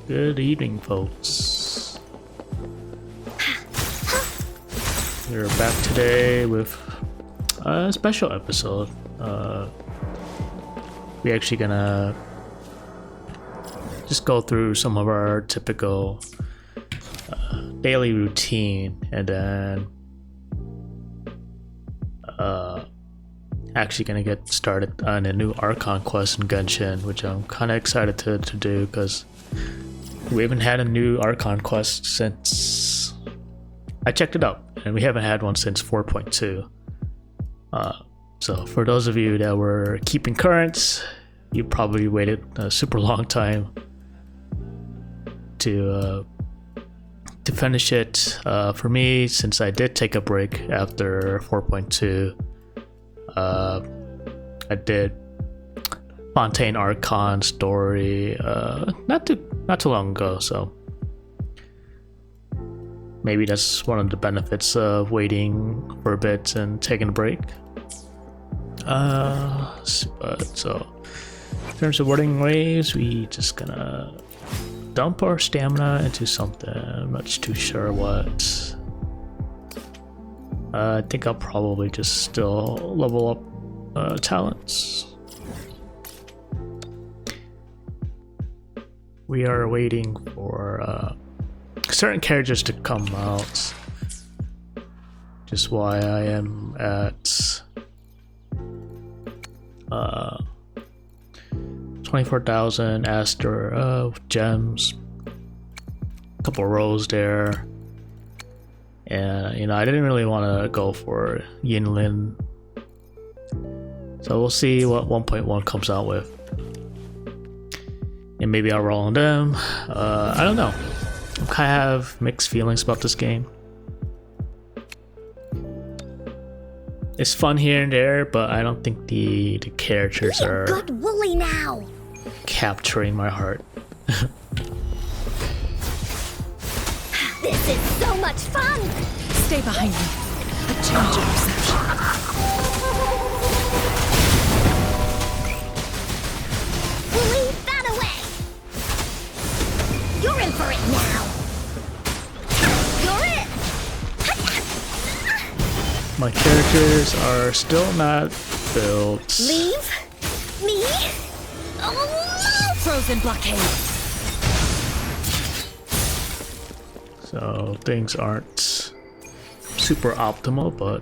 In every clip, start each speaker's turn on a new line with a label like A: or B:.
A: Good evening, folks. We're back today with a special episode. We're actually gonna just go through some of our typical daily routine, and then actually gonna get started on a new Archon quest in Genshin, which I'm kind of excited to do because we haven't had a new Archon quest since I checked it out, and we haven't had one since 4.2. So for those of you that were keeping current, you probably waited a super long time to finish it. For me, since I did take a break after 4.2, I did Fontaine Archon story not too long ago, so maybe that's one of the benefits of waiting for a bit and taking a break. So in terms of Wuthering Waves, we just gonna dump our stamina into something. I'm not too sure what. I think I'll probably just still level up talents. We are waiting for certain characters to come out. Just why I am at 24,000 Aster gems, a couple rows there, and I didn't really want to go for Yinlin, so we'll see what 1.1 comes out with, and maybe I'll roll on them. I don't know. I kind of have mixed feelings about this game. It's fun here and there, but I don't think the characters are
B: good woolly now.
A: Capturing my heart.
B: This is so much fun!
C: Stay behind me. A change of perception.
B: Leave that away! You're in for it now! You're it!
A: My characters are still not built.
B: Leave me alone!
C: Frozen blockade.
A: So things aren't super optimal, but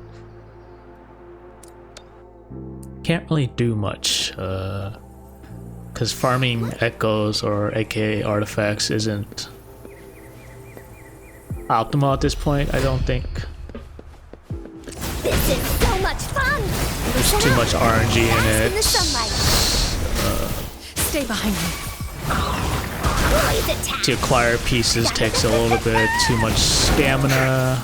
A: can't really do much because farming echoes or aka artifacts isn't optimal at this point. I don't think.
B: This is so much fun!
A: There's too much RNG in it.
B: In the sunlight.
C: Stay behind me.
B: Woolly's attack.
A: To acquire pieces takes a little bit too much stamina.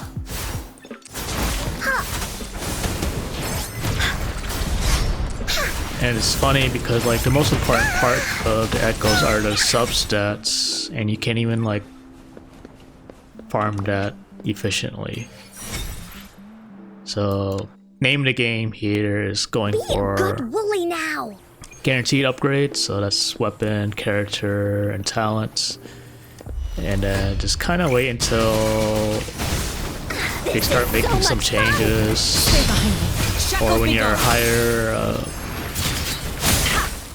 A: And it's funny because like the most important part of the echoes are the substats, and you can't even like farm that efficiently. So name of the game here is going for
B: good woolly now.
A: guaranteed upgrades, so that's weapon, character, and talents, and just kind of wait until they start making some changes,
C: Stay behind me.
A: or when you're higher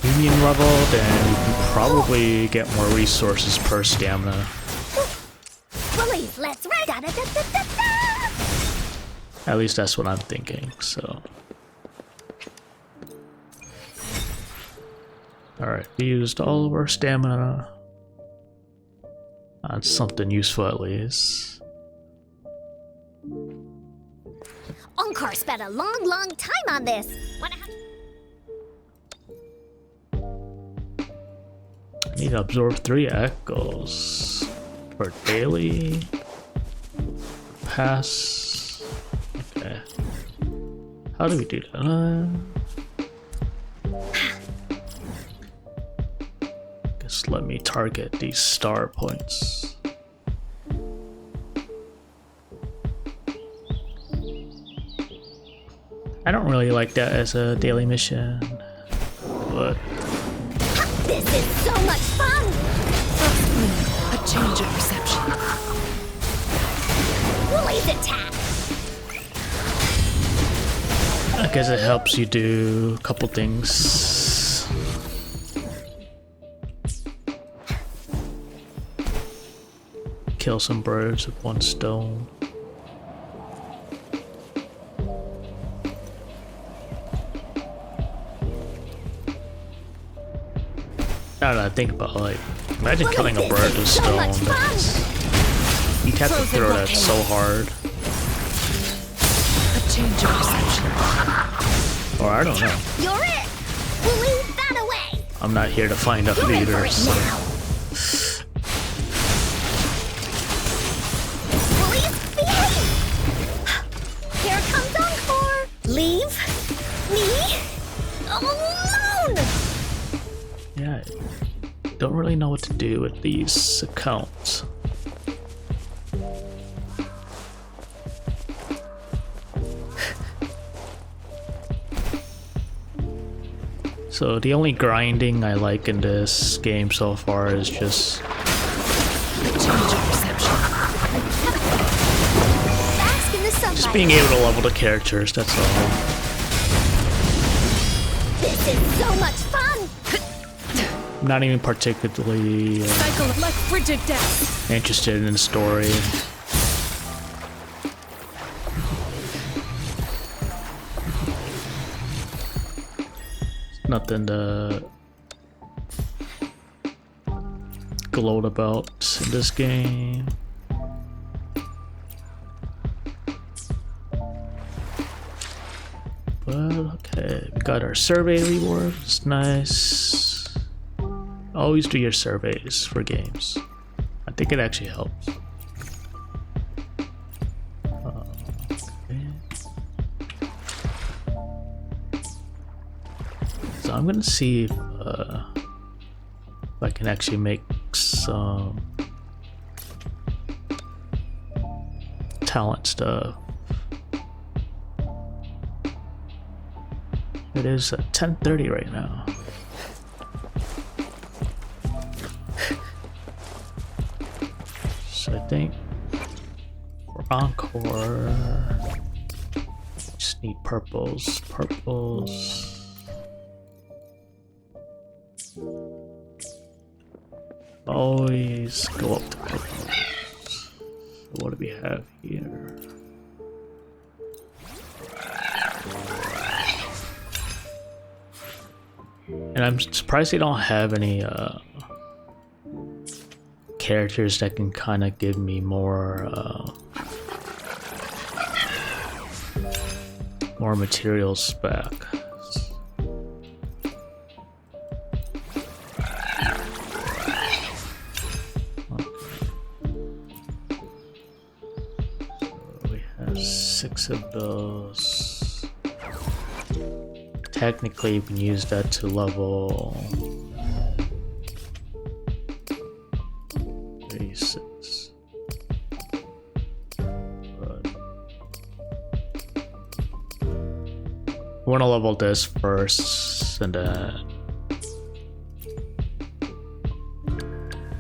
A: union level, then you can probably get more resources per stamina.
B: Woolies, let's ride. Da, da, da, da, da, da.
A: At least that's what I'm thinking. So alright, we used all of our stamina on something useful at least.
B: Onkar spent a long time on this.
A: I need to absorb 3 echoes for daily pass. Okay. How do we do that? Just let me target these star points. I don't really like that as a daily mission, but
B: This is so much fun!
C: change of perception.
B: Blaze attack.
A: I guess it helps you do a couple things. Kill some birds with one stone. Now that I think about, like, imagine killing a bird with stone. You'd have to throw that so hard.
C: A change of perception.
A: Or I don't know.
B: You're it. We'll leave that away.
A: I'm not here to find out
B: You're in for
A: either.
B: it
A: So.
B: now. Please believe. Here comes Encore. Leave me alone.
A: Yeah, I don't really know what to do with these accounts. So the only grinding I like in this game so far is just
C: Change of perception.
B: Bask in the sunlight.
A: being able to level the characters, that's all.
B: This is so much fun.
A: I'm not even particularly
C: Cycle like frigid death.
A: interested in the story. Nothing to gloat about in this game. But okay, we got our survey rewards. Nice. Always do your surveys for games. I think it actually helps. Okay. So I'm gonna see if I can actually make some talent stuff. It is 10:30 right now. So I think for Encore, just need purples. Purples. Always go up to purples. So what do we have here? And I'm surprised they don't have any characters that can kind of give me more materials back. So we have 6 of those. Technically, you can use that to level 36. But I want to level this first, and then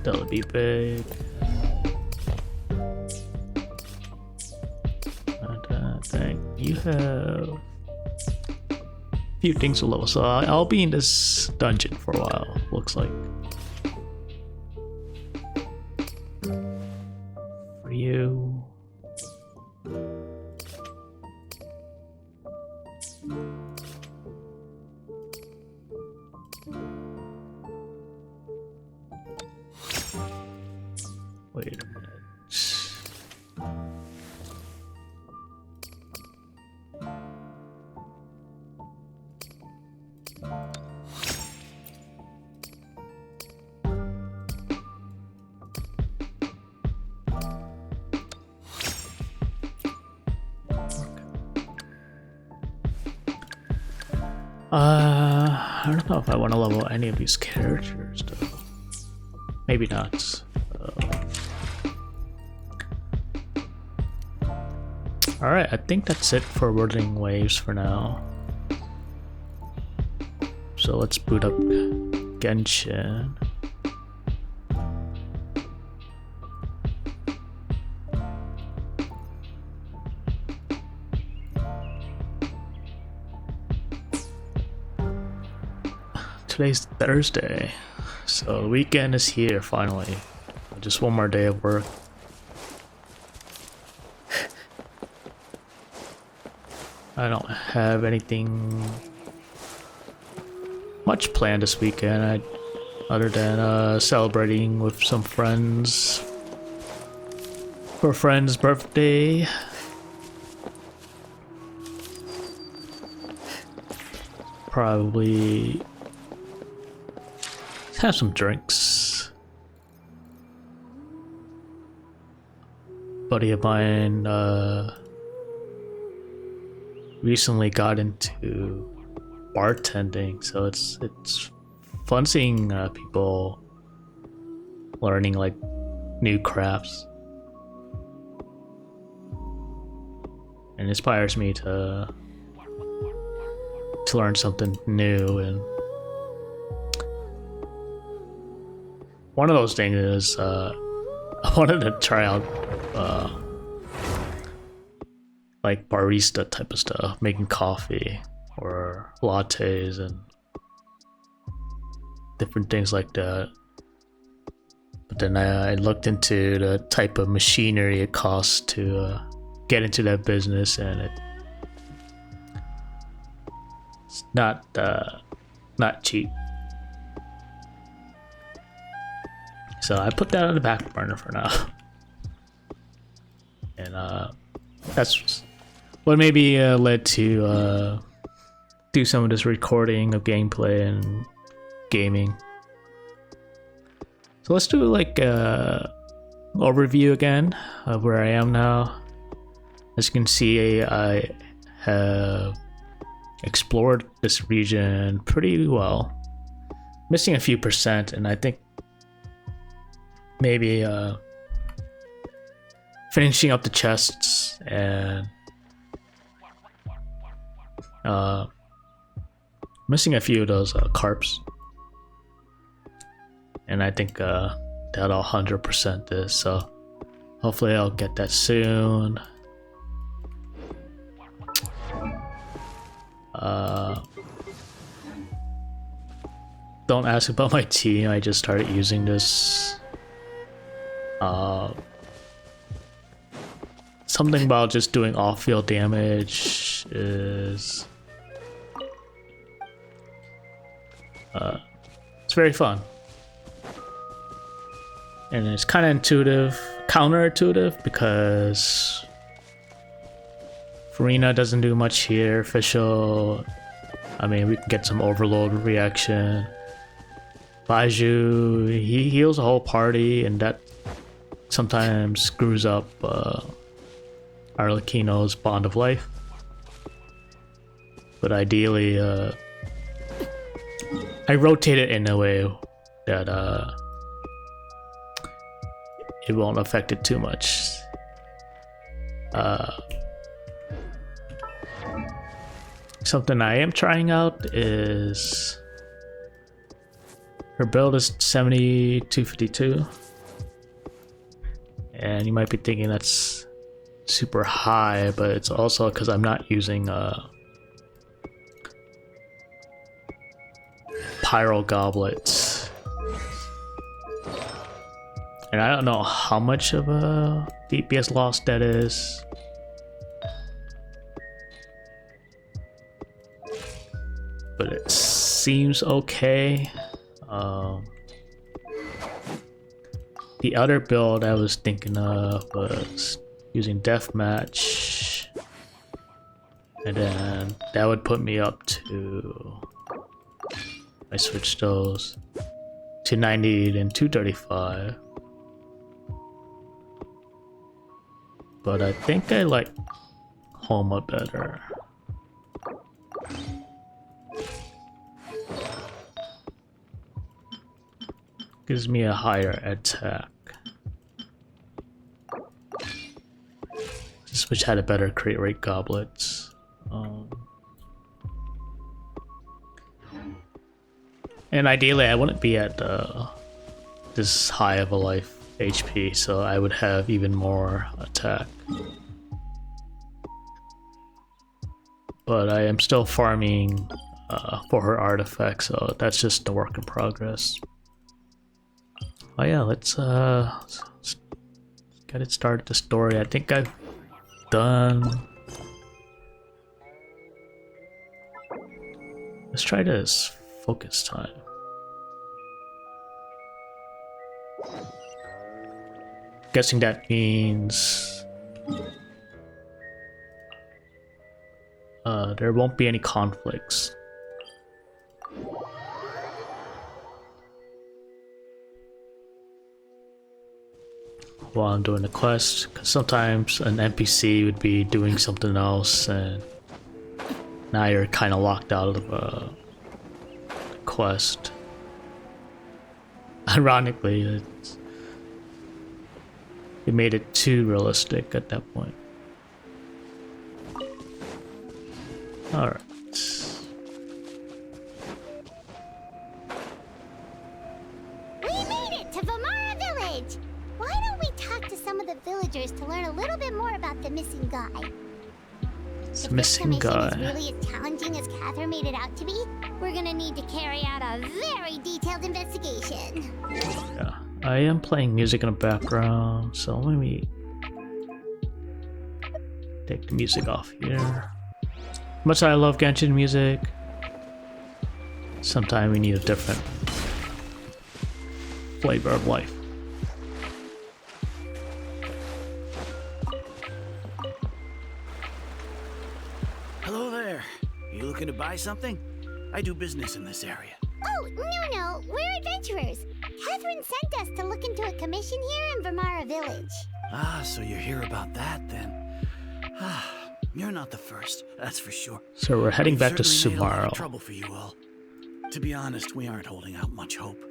A: that'll be big. And I think you have few things to level, so I'll be in this dungeon for a while, looks like. For you. Wait a minute. I don't know if I want to level any of these characters, though. Maybe not. Alright, I think that's it for Wuthering Waves for now. So let's boot up Genshin. today's Thursday, so the weekend is here finally. Just one more day of work. I don't have anything much planned this weekend other than celebrating with some friends for a friend's birthday. Probably have some drinks. Buddy of mine recently got into bartending, so it's fun seeing people learning like new crafts, and inspires me to learn something new. And one of those things is I wanted to try out like barista type of stuff, making coffee or lattes and different things like that. But then I looked into the type of machinery it costs to get into that business, and it's not cheap. So I put that on the back burner for now. And that's what maybe led to do some of this recording of gameplay and gaming. So let's do like overview again of where I am now. As you can see, I have explored this region pretty well, missing a few percent, and I think maybe finishing up the chests and missing a few of those carps, and I think that'll 100% this, so hopefully I'll get that soon. Don't ask about my team, I just started using this. Something about just doing off-field damage is it's very fun, and it's kind of intuitive, counterintuitive, because Farina doesn't do much here. Official, I mean, we can get some overload reaction. Baiju, he heals a whole party, and that sometimes screws up Arlecchino's Bond of Life. But ideally, I rotate it in a way that it won't affect it too much. Something I am trying out is her build is 7252, and you might be thinking that's super high, but it's also because I'm not using pyro goblets, and I don't know how much of a DPS loss that is. But it seems okay. The other build I was thinking of was using deathmatch, and then that would put me up to, I switched those to 90 and 235. But I think I like Homa better. Gives me a higher attack. This which had a better crit rate goblets. And ideally I wouldn't be at this high of a life HP, so I would have even more attack. But I am still farming for her artifact, so that's just a work in progress. Oh yeah, let's get it started. The story. I think I've done. Let's try this focus time. Guessing that means there won't be any conflicts. While I'm doing the quest, because sometimes an NPC would be doing something else and now you're kind of locked out of a quest. Ironically, it made it too realistic at that point. Alright.
B: We made it to Vamara Village! Why don't we talk to some of the villagers to learn a little bit more about the missing guy?
A: It's
B: If
A: missing
B: this
A: guy.
B: commission is really as challenging as Catherine made it out to be, we're gonna need to carry out a very detailed investigation.
A: Yeah. I am playing music in the background, so let me take the music off here. Much as I love Genshin music, sometimes we need a different flavor of life.
D: Hello there. You looking to buy something? I do business in this area.
B: Oh, no, we're adventurers. Catherine sent us to look into a commission here in Vamara Village.
D: Ah, so you're here about that then. Ah, you're not the first, that's for sure.
A: So we're heading back to
D: Certainly made a lot of
A: Sumaru.
D: trouble for you all. To be honest, we aren't holding out much hope.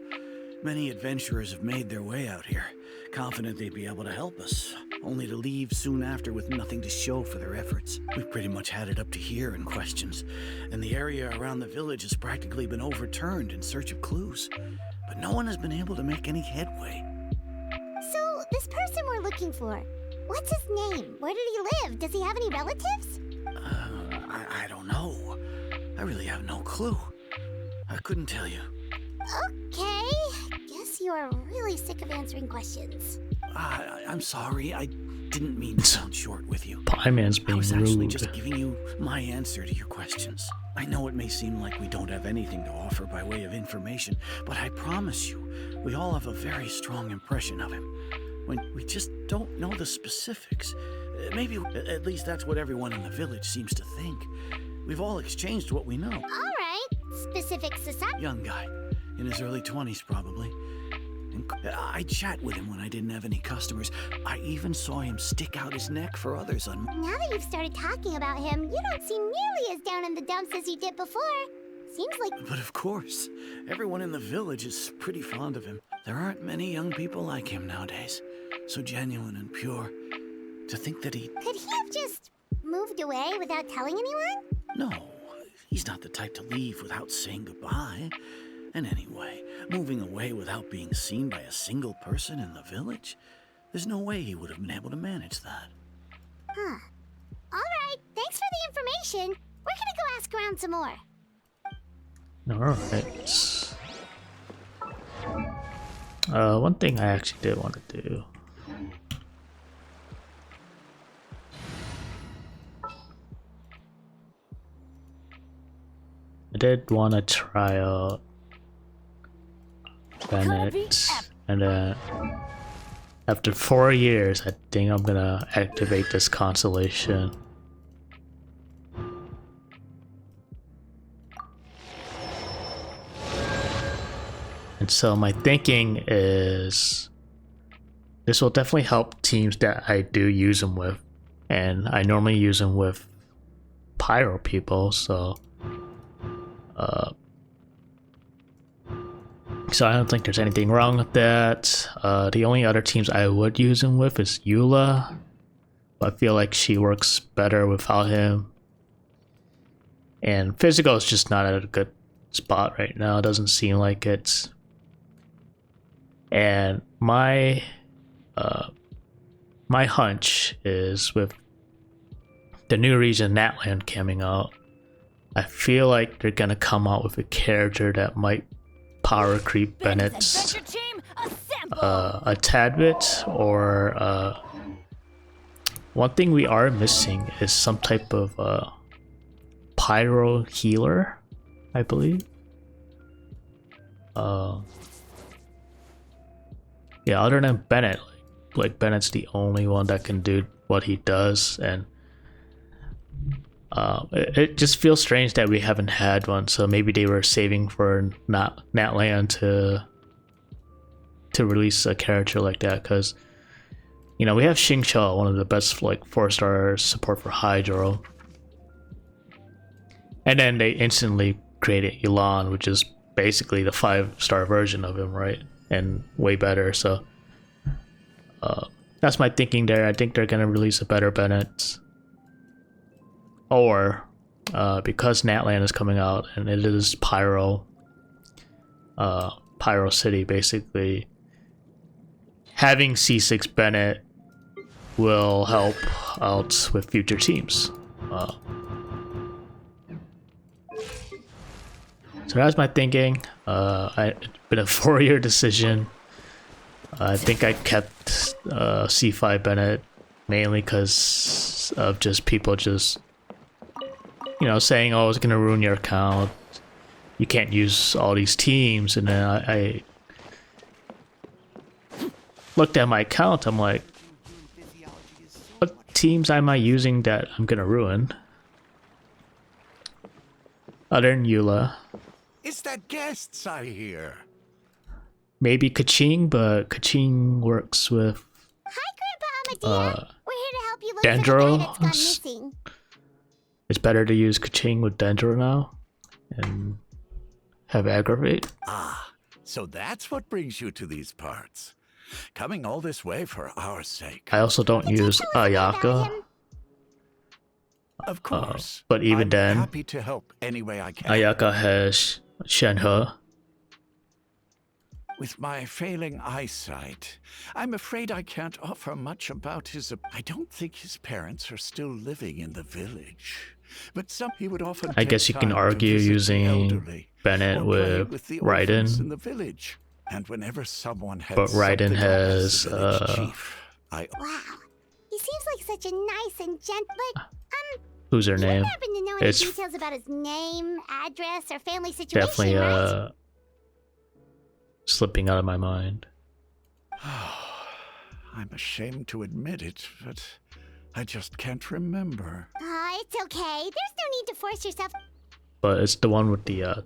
D: Many adventurers have made their way out here, confident they'd be able to help us, only to leave soon after with nothing to show for their efforts. We've pretty much had it up to here in questions, and the area around the village has practically been overturned in search of clues. But no one has been able to make any headway.
B: So, this person we're looking for, what's his name? Where did he live? Does he have any relatives?
D: I don't know. I really have no clue. I couldn't tell you.
B: Okay, guess you are really sick of answering questions.
D: I'm sorry. I didn't mean to sound short with you.
A: Pieman's
D: I
A: being
D: was actually
A: rude.
D: just giving you my answer to your questions. I know it may seem like we don't have anything to offer by way of information, but I promise you, we all have a very strong impression of him. When we just don't know the specifics. Maybe, at least that's what everyone in the village seems to think. We've all exchanged what we know.
B: All right, specific society.
D: Young guy, in his early 20s probably. And I chat with him when I didn't have any customers. I even saw him stick out his neck for others on...
B: Now that you've started talking about him, you don't seem nearly as down in the dumps as you did before. Seems like...
D: But of course, everyone in the village is pretty fond of him. There aren't many young people like him nowadays. So genuine and pure. To think that he...
B: Could he have just moved away without telling anyone?
D: No, he's not the type to leave without saying goodbye. And anyway, moving away without being seen by a single person in the village? There's no way he would have been able to manage that.
B: Huh. All right, thanks for the information. We're gonna go ask around some more.
A: Alright. One thing I actually did want to do. I did want to try out Bennett, and then after 4 years, I think I'm gonna activate this constellation. And so my thinking is this will definitely help teams that I do use them with, and I normally use them with pyro people, so so I don't think there's anything wrong with that. The only other teams I would use him with is Eula, but I feel like she works better without him. And physical is just not at a good spot right now. It doesn't seem like it. And my hunch is with the new region Natland coming out, I feel like they're gonna come out with a character that might power creep Bennett's a tad bit, or one thing we are missing is some type of pyro healer, I believe. Yeah, other than Bennett, like Bennett's the only one that can do what he does, and it just feels strange that we haven't had one. So maybe they were saving for Natlan to release a character like that, because you know we have Xingqiu, one of the best like 4-star support for Hydro, and then they instantly created Elan, which is basically the 5-star version of him, right? And way better. So that's my thinking there. I think they're gonna release a better Bennett, or because Natlan is coming out and it is Pyro City, basically having C6 Bennett will help out with future teams. So that's my thinking. It's been a 4-year decision. I think I kept C5 Bennett mainly because of just people just, you know, saying, oh, it's gonna ruin your account, you can't use all these teams. And then I looked at my account, I'm like, what teams am I using that I'm gonna ruin? Other than Eula.
E: It's that guests I hear.
A: Maybe Kaching, but Kaching works with
B: Hi, Grandpa Amadea. We're here to help you look for the guy
A: Dendro.
B: that's gone missing.
A: It's better to use Kaching with Dendro now and have Aggravate.
E: Ah, so that's what brings you to these parts. Coming all this way for our sake.
A: I also don't use Ayaka,
E: Of course.
A: but even
E: I'm
A: then,
E: happy to help any way I can.
A: Ayaka has Shenhe.
E: With my failing eyesight, I'm afraid I can't offer much about his... I don't think his parents are still living in the village. But he would often
A: I guess you can argue using Bennett with Raiden,
E: in the village. And whenever someone has
A: but Raiden has
E: chief,
B: Wow. He seems like such a nice and but
A: who's her
B: you
A: name?
B: wouldn't happen to know any
A: It's
B: details about his name, address, or family situation,
A: definitely
B: right?
A: Slipping out of my mind.
E: I'm ashamed to admit it, but I just can't remember.
B: It's okay. There's no need to force yourself.
A: But it's the one with the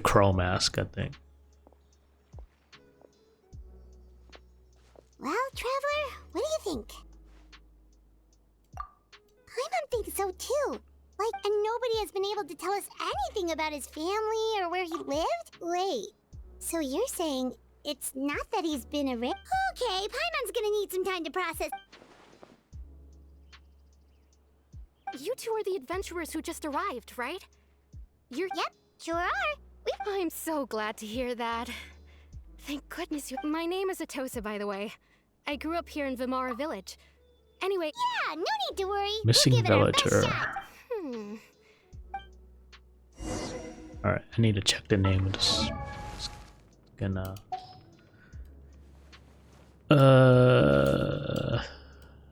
A: crow mask, I think.
B: Well, Traveler, what do you think? Paimon thinks so too. Like, and nobody has been able to tell us anything about his family or where he lived? Wait, so you're saying it's not that he's been erased? Okay, Paimon's gonna need some time to process.
F: You two are the adventurers who just arrived, right?
B: Yep, sure are.
F: I'm so glad to hear that. Thank goodness you... My name is Atosa, by the way. I grew up here in Vimara Village. Anyway...
B: Yeah, no need to worry.
A: Missing
B: we'll give it our
A: villager.
B: best shot.
A: Alright, I need to check the name of this. Gonna...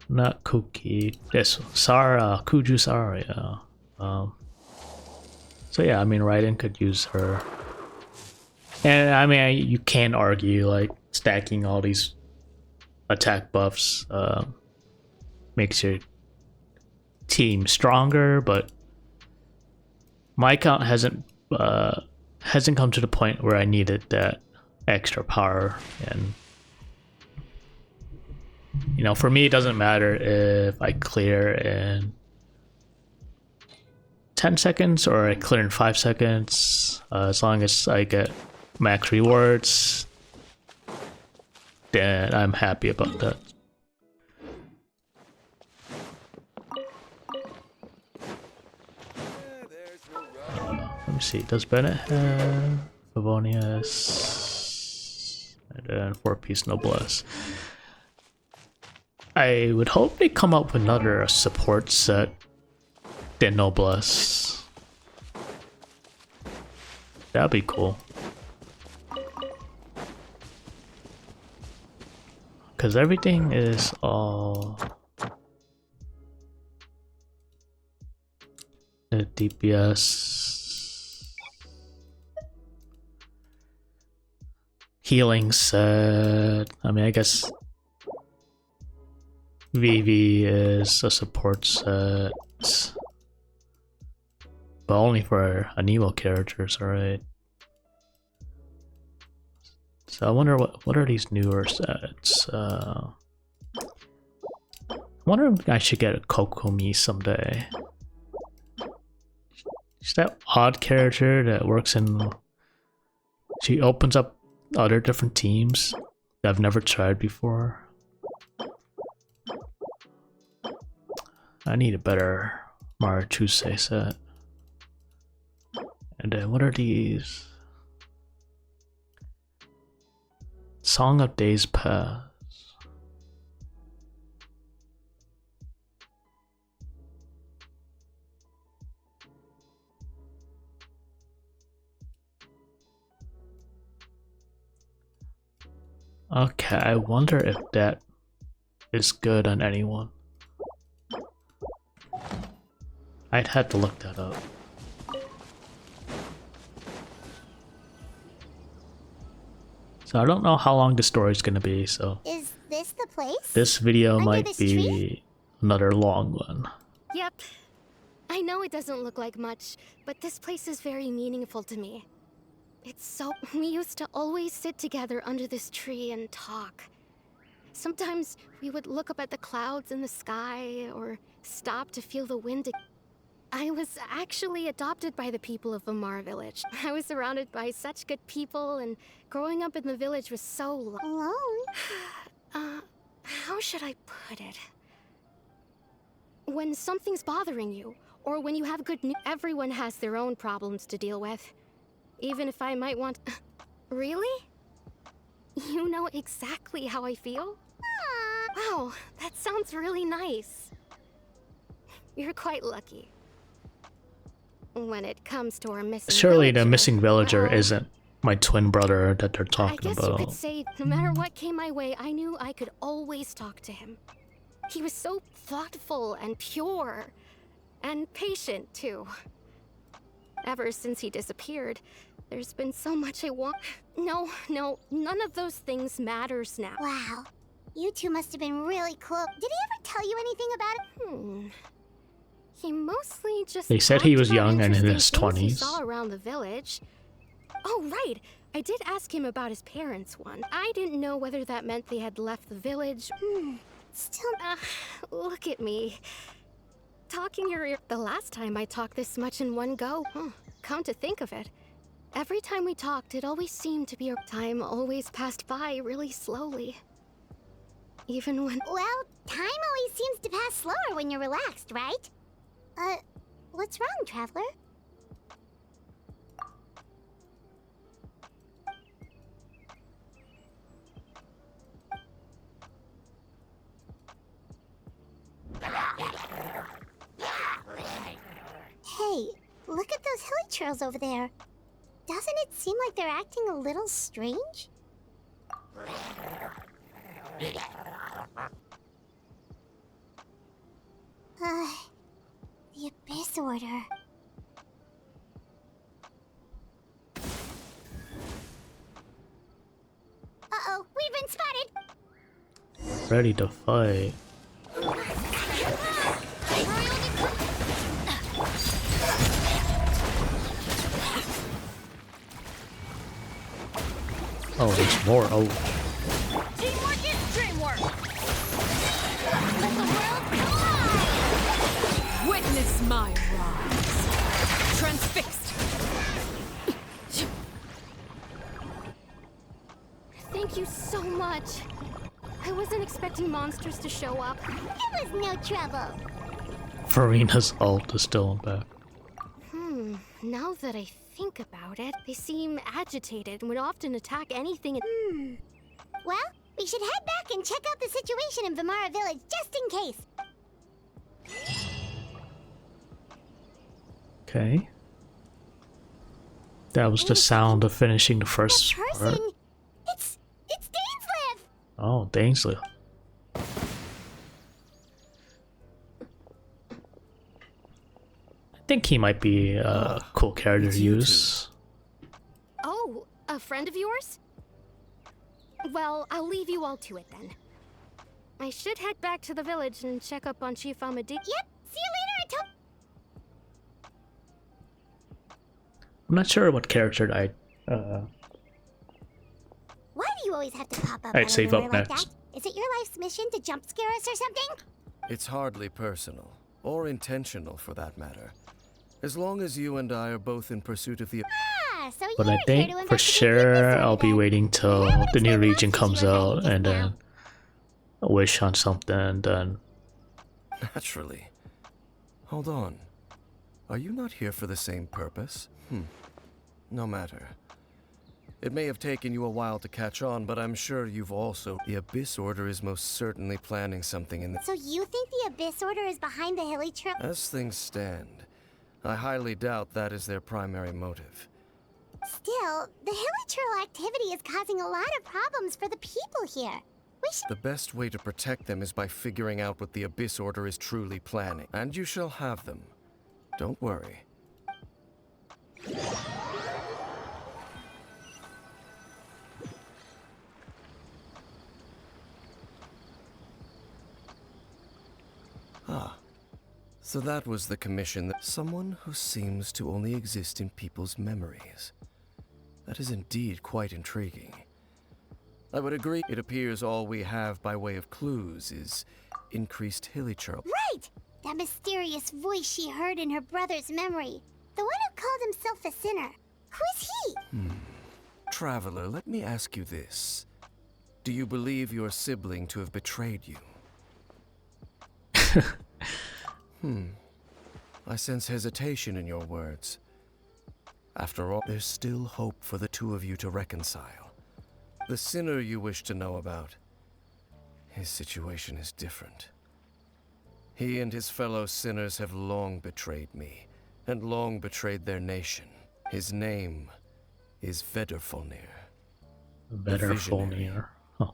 A: Not Cookie. This Sara, Kuju Sara, yeah. So yeah, I mean, Raiden could use her. And I mean, you can't argue, like, stacking all these attack buffs makes your team stronger, but my account hasn't come to the point where I needed that extra power. And you know, for me, it doesn't matter if I clear in 10 seconds or I clear in 5 seconds, as long as I get max rewards, then I'm happy about that. Let me see, does Bennett have Favonius? And then 4-piece Noblesse. I would hope they come up with another support set than Noblesse. That'd be cool. Because everything is all the DPS healing set. I mean, I guess VV is a support set, but only for Anemo characters, alright? So I wonder what are these newer sets? I wonder if I should get a Kokomi someday. She's that odd character that works in. She opens up other different teams that I've never tried before. I need a better Marachuse set. And then what are these? Song of Days Past. Okay, I wonder if that is good on anyone. I'd have to look that up. So I don't know how long the story's gonna be, so
B: Is this the place?
A: this video
B: Under
A: might
B: this
A: be
B: tree?
A: another long one.
F: Yep. I know it doesn't look like much, but this place is very meaningful to me. It's so... We used to always sit together under this tree and talk. Sometimes we would look up at the clouds in the sky, or stop to feel the wind. I was actually adopted by the people of Vimar Village. I was surrounded by such good people, and growing up in the village was so...
B: Alone?
F: How should I put it? When something's bothering you, or when you have good news, everyone has their own problems to deal with. Even if I might want... Really? You know exactly how I feel? Wow, that sounds really nice. You're quite lucky. When it comes to our missing
A: Surely the
F: villager,
A: missing villager
F: well,
A: isn't my twin brother that they're
F: I
A: talking
F: guess
A: about.
F: you could say no matter what came my way, I knew I could always talk to him. He was so thoughtful and pure. And patient, too. Ever since he disappeared, there's been so much I want... No, none of those things matters now.
B: Wow. You two must have been really cool. Did he ever tell you anything about it?
F: He mostly just...
A: They said he
F: talked
A: was
F: about
A: young and in
F: interesting
A: his
F: things he
A: 20s.
F: saw around the village. Oh, right. I did ask him about his parents once. I didn't know whether that meant they had left the village.
B: Still...
F: Look at me. Talking your ear... The last time I talked this much in one go. Come to think of it. Every time we talked, it always seemed to be... Time always passed by really slowly. Even when...
B: Well, time always seems to pass slower when you're relaxed, right? What's wrong, Traveler? Hey, look at those hilly trails over there. Doesn't it seem like they're acting a little strange? The Abyss Order. Uh-oh, we've been spotted!
A: Ready to fight. Oh, there's more. Oh,
C: Teamwork is dreamwork! Witness my rise. Transfixed.
F: Thank you so much. I wasn't expecting monsters to show up.
B: It was no trouble.
A: Farina's ult is still back.
F: Now that I think about it, they seem agitated and would often attack anything.
B: Well, we should head back and check out the situation in Vimara Village just in case.
A: Okay. That was the sound of finishing the first
B: That
A: part.
B: person, it's Dainslev.
A: Oh, Dainslev. I think he might be a cool character
E: it's
A: to
E: you
A: use.
F: Oh, a friend of yours? Well, I'll leave you all to it then. I should head back to the village and check up on Chief Amadi.
B: Yep. See you later,
A: I'm not sure what character I.
B: Why do you always have to pop up
A: Alright,
B: out
A: save
B: of nowhere
A: up
B: like
A: next.
B: that? Is it your life's mission to jump scare us or something?
G: It's hardly personal, or intentional for that matter. As long as you and I are both in pursuit of the...
B: Ah, so
A: But
B: you're
A: I
B: here
A: think
B: to
A: for
B: investigate
A: sure
B: the
A: I'll be
B: disorder.
A: waiting till
B: That would
A: the new
B: explain
A: region
B: lots
A: comes
B: you were
A: out
B: hiding
A: and
B: just
A: then wish on something and then.
G: Naturally. Hold on. Are you not here for the same purpose? No matter. It may have taken you a while to catch on, but I'm sure you've also... The Abyss Order is most certainly planning something in the...
B: So you think the Abyss Order is behind the Hilly Trail?
G: As things stand, I highly doubt that is their primary motive.
B: Still, the Hilly Trail activity is causing a lot of problems for the people here. We should...
G: The best way to protect them is by figuring out what the Abyss Order is truly planning. And you shall have them. Don't worry. So that was the commission that someone who seems to only exist in people's memories. That is indeed quite intriguing. I would agree. It appears all we have by way of clues is increased hilichurl.
B: Right! That mysterious voice she heard in her brother's memory. The one who called himself a sinner. Who is he?
G: Traveler, let me ask you this. Do you believe your sibling to have betrayed you? I sense hesitation in your words. After all, there's still hope for the two of you to reconcile. The sinner you wish to know about, his situation is different. He and his fellow sinners have long betrayed me, and long betrayed their nation. His name is Vedderfolnir.
A: Better
G: visionary.
A: Folnir. Huh.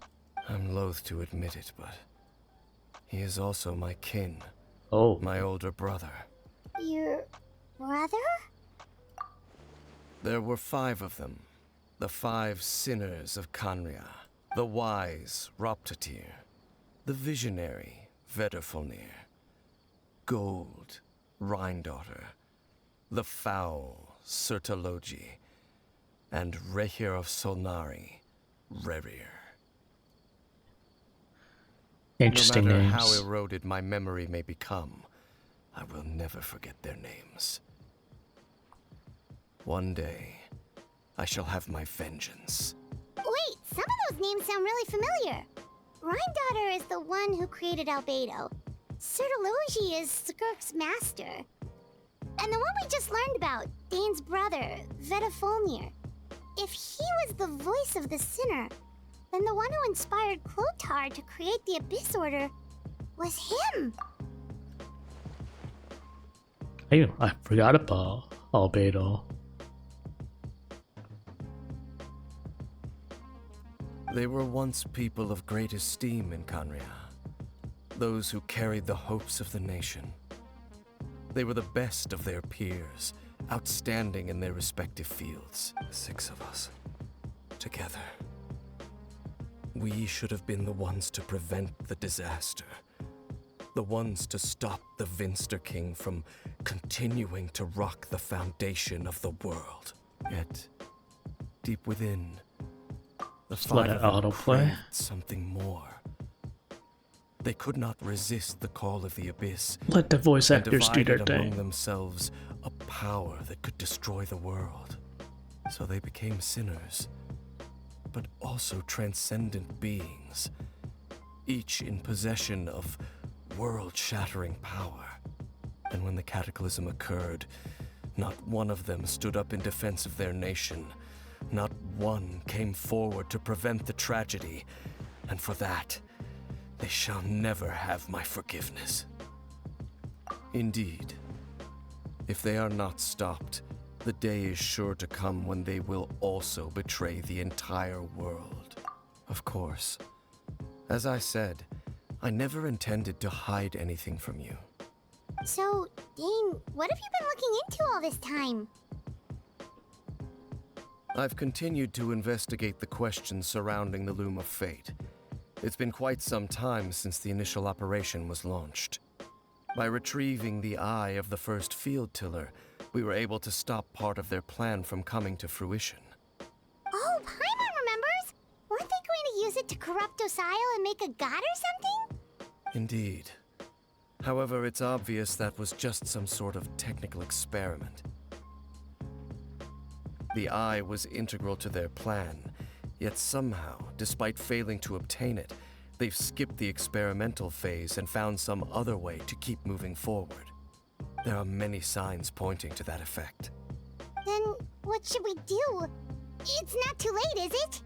G: I'm loath to admit it, but he is also my kin,
A: Oh,
G: my older brother.
B: Your brother?
G: There were 5 of them, the 5 sinners of Kanria, the wise Roptatir, the visionary Vedderfolnir, Gold Rhindaughter, the foul Sertologi, and Rehir of Solnari, Rerir.
A: interesting
G: No matter
A: names.
G: how eroded my memory may become, I will never forget their names. One day, I shall have my vengeance.
B: Wait, some of those names sound really familiar. Rhindaughter is the one who created Albedo. Sertologi is Skirk's master. And the one we just learned about, Dane's brother, Vedderfolnir. If he was the voice of the sinner, then the one who inspired Clotar to create the Abyss Order was him.
A: Hey, I forgot about Albedo.
G: They were once people of great esteem in Kanria, those who carried the hopes of the nation. They were the best of their peers, outstanding in their respective fields. 6 of us, together. We should have been the ones to prevent the disaster. The ones to stop the Vinster King from continuing to rock the foundation of the world. Yet, deep within, the
A: Just let
G: 5
A: it
G: of them
A: autoplay.
G: craved something more. They could not resist the call of the Abyss,
A: Let the voice
G: and
A: actors do their
G: divided among
A: thing.
G: themselves a power that could destroy the world. So they became sinners, but also transcendent beings, each in possession of world-shattering power. And when the cataclysm occurred, not one of them stood up in defense of their nation. Not one came forward to prevent the tragedy, and for that, they shall never have my forgiveness. Indeed, if they are not stopped, The day is sure to come when they will also betray the entire world. Of course. As I said, I never intended to hide anything from you.
B: So, Dane, what have you been looking into all this time?
G: I've continued to investigate the questions surrounding the Loom of Fate. It's been quite some time since the initial operation was launched. By retrieving the eye of the first field tiller, we were able to stop part of their plan from coming to fruition.
B: Oh, Paimon remembers! Weren't they going to use it to corrupt Osile and make a god or something?
G: Indeed. However, it's obvious that was just some sort of technical experiment. The eye was integral to their plan, yet somehow, despite failing to obtain it, they've skipped the experimental phase and found some other way to keep moving forward. There are many signs pointing to that effect.
B: Then what should we do? It's not too late, is it?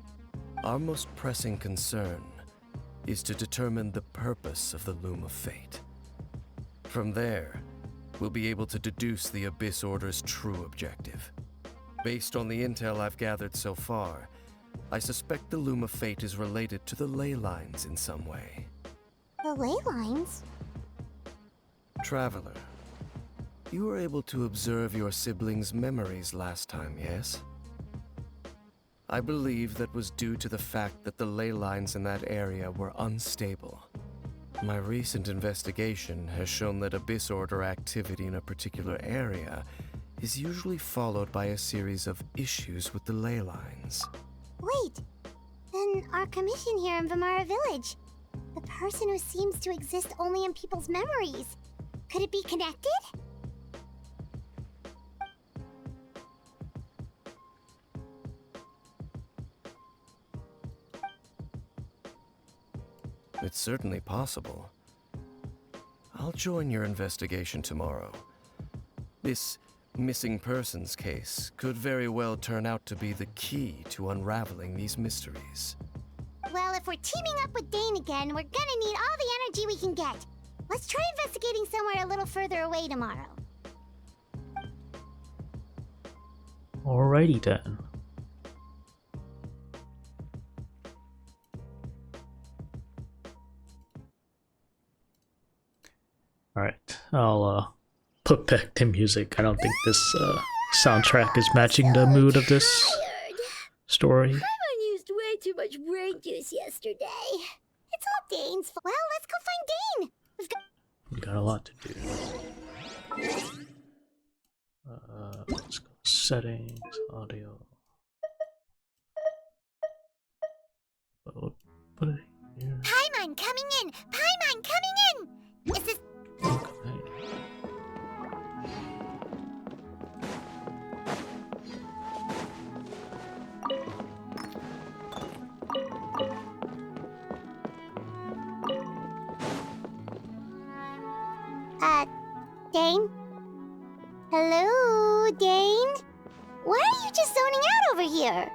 G: Our most pressing concern is to determine the purpose of the Loom of Fate. From there, we'll be able to deduce the Abyss Order's true objective. Based on the intel I've gathered so far, I suspect the Loom of Fate is related to the ley lines in some way.
B: The ley lines?
G: Traveler, you were able to observe your siblings' memories last time, yes? I believe that was due to the fact that the ley lines in that area were unstable. My recent investigation has shown that Abyss Order activity in a particular area is usually followed by a series of issues with the ley lines.
B: Wait, then our commission here in Vimara Village, the person who seems to exist only in people's memories, could it be connected?
G: It's certainly possible. I'll join your investigation tomorrow. This missing persons case could very well turn out to be the key to unraveling these mysteries.
B: Well, if we're teaming up with Dane again, we're gonna need all the energy we can get. Let's try investigating somewhere a little further away tomorrow.
A: Alrighty then. Alright, I'll put back the music. I don't think this soundtrack is matching the mood of this story.
B: I used way too much brain juice yesterday. It's all Dane's fault. Well, let's go find Dane.
A: We got a lot to do. Let's go settings, audio. Put it here.
B: Paimon coming in! Paimon coming in! Is this...
A: Okay.
B: Dane? Hello, Dane? Why are you just zoning out over here?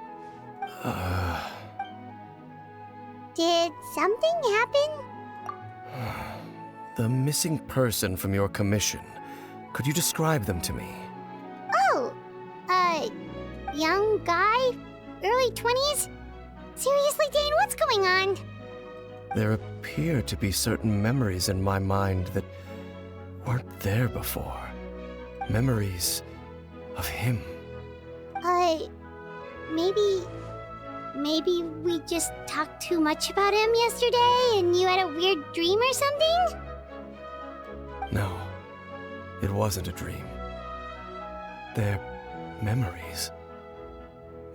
B: Did something happen?
G: The missing person from your commission. Could you describe them to me?
B: Oh, young guy? Early 20s? Seriously, Dane, what's going on?
G: There appear to be certain memories in my mind that weren't there before. Memories of him.
B: Maybe we just talked too much about him yesterday and you had a weird dream or something?
G: No, it wasn't a dream. They're memories.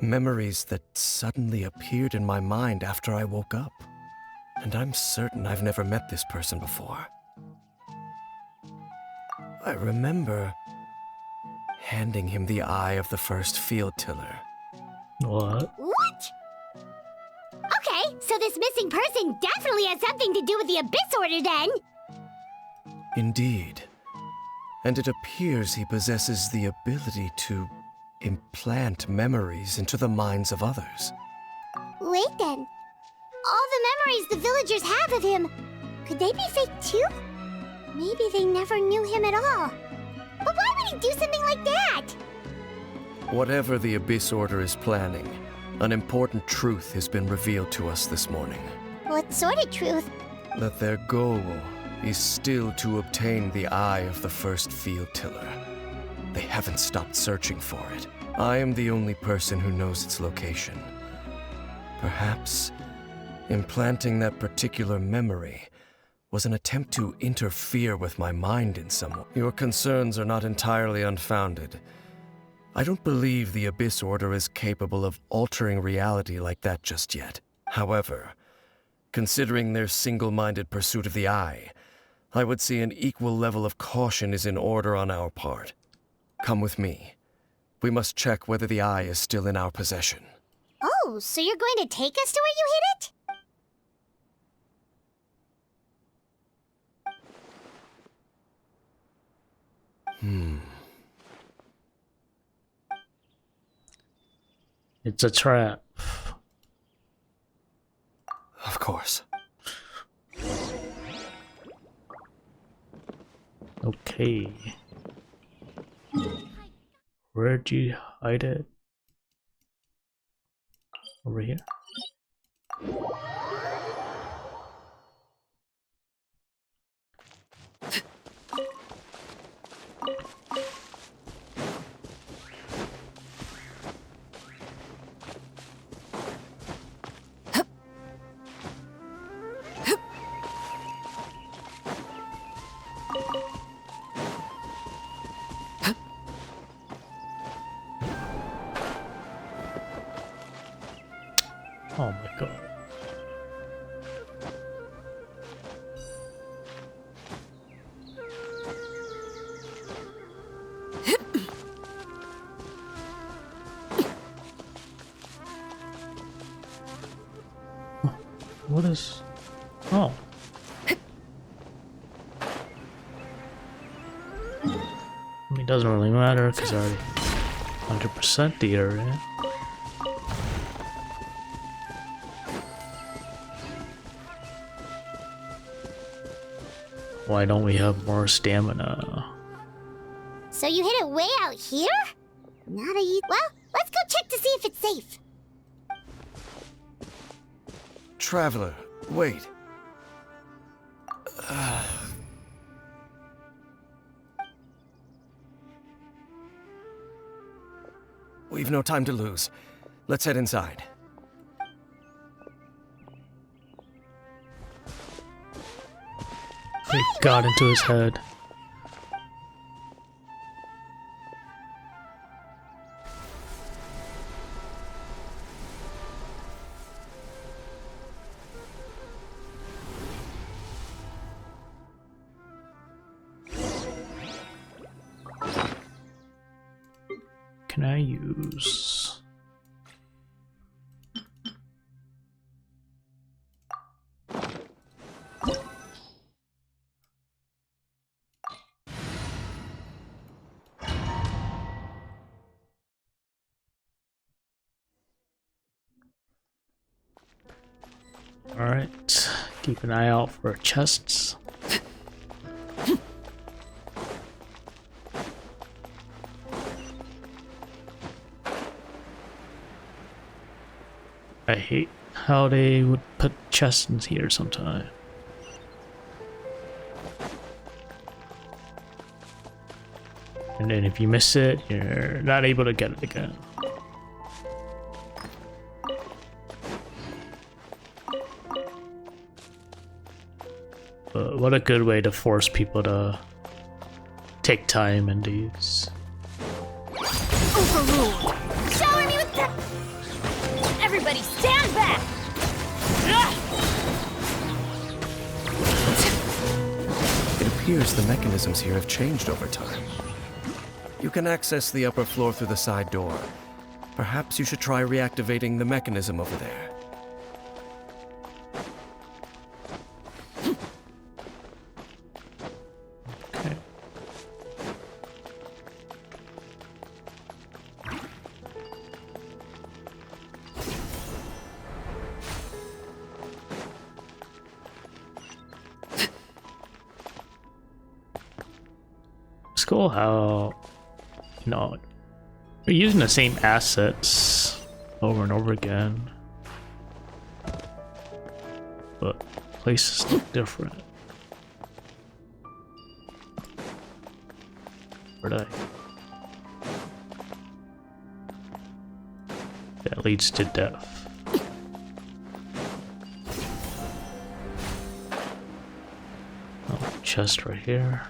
G: Memories that suddenly appeared in my mind after I woke up. And I'm certain I've never met this person before. I remember handing him the eye of the first field tiller.
A: What?
B: What? Okay, so this missing person definitely has something to do with the Abyss Order then!
G: Indeed. And it appears he possesses the ability to implant memories into the minds of others.
B: Wait then. All the memories the villagers have of him, could they be fake too? Maybe they never knew him at all. But why would he do something like that?
G: Whatever the Abyss Order is planning, an important truth has been revealed to us this morning.
B: What sort of truth?
G: That their goal is still to obtain the eye of the first field tiller. They haven't stopped searching for it. I am the only person who knows its location. Perhaps implanting that particular memory was an attempt to interfere with my mind in some way. Your concerns are not entirely unfounded. I don't believe the Abyss Order is capable of altering reality like that just yet. However, considering their single-minded pursuit of the Eye, I would say an equal level of caution is in order on our part. Come with me. We must check whether the Eye is still in our possession.
B: Oh, so you're going to take us to where you hid it?
A: It's a trap.
G: Of course.
A: Okay. Where'd you hide it? Over here? Oh my god. What is... Oh. I mean, it doesn't really matter because I already 100% the area. Why don't we have more stamina?
B: So you hid it way out here? Not a... Well, let's go check to see if it's safe.
G: Traveler, wait. We've no time to lose. Let's head inside.
A: It got into his head. Can I use... Alright, keep an eye out for chests. I hate how they would put chests in here sometime. And then if you miss it, you're not able to get it again. But what a good way to force people to take time in these.
C: Overruled. Shower me with the... Everybody stand back!
G: It appears the mechanisms here have changed over time. You can access the upper floor through the side door. Perhaps you should try reactivating the mechanism over there.
A: Okay. It's cool how, you know, We're using the same assets over and over again, but places look different. Where'd I? That leads to death. Oh, chest right here.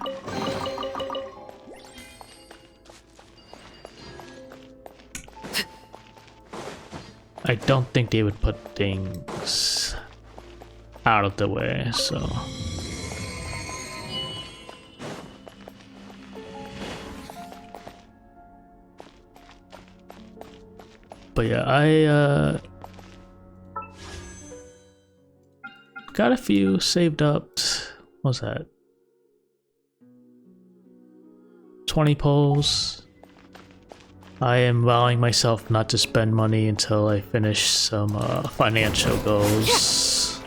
A: I don't think they would put things out of the way, so. But yeah, I got a few saved up. What's that? 20 polls. I am vowing myself not to spend money until I finish some financial goals.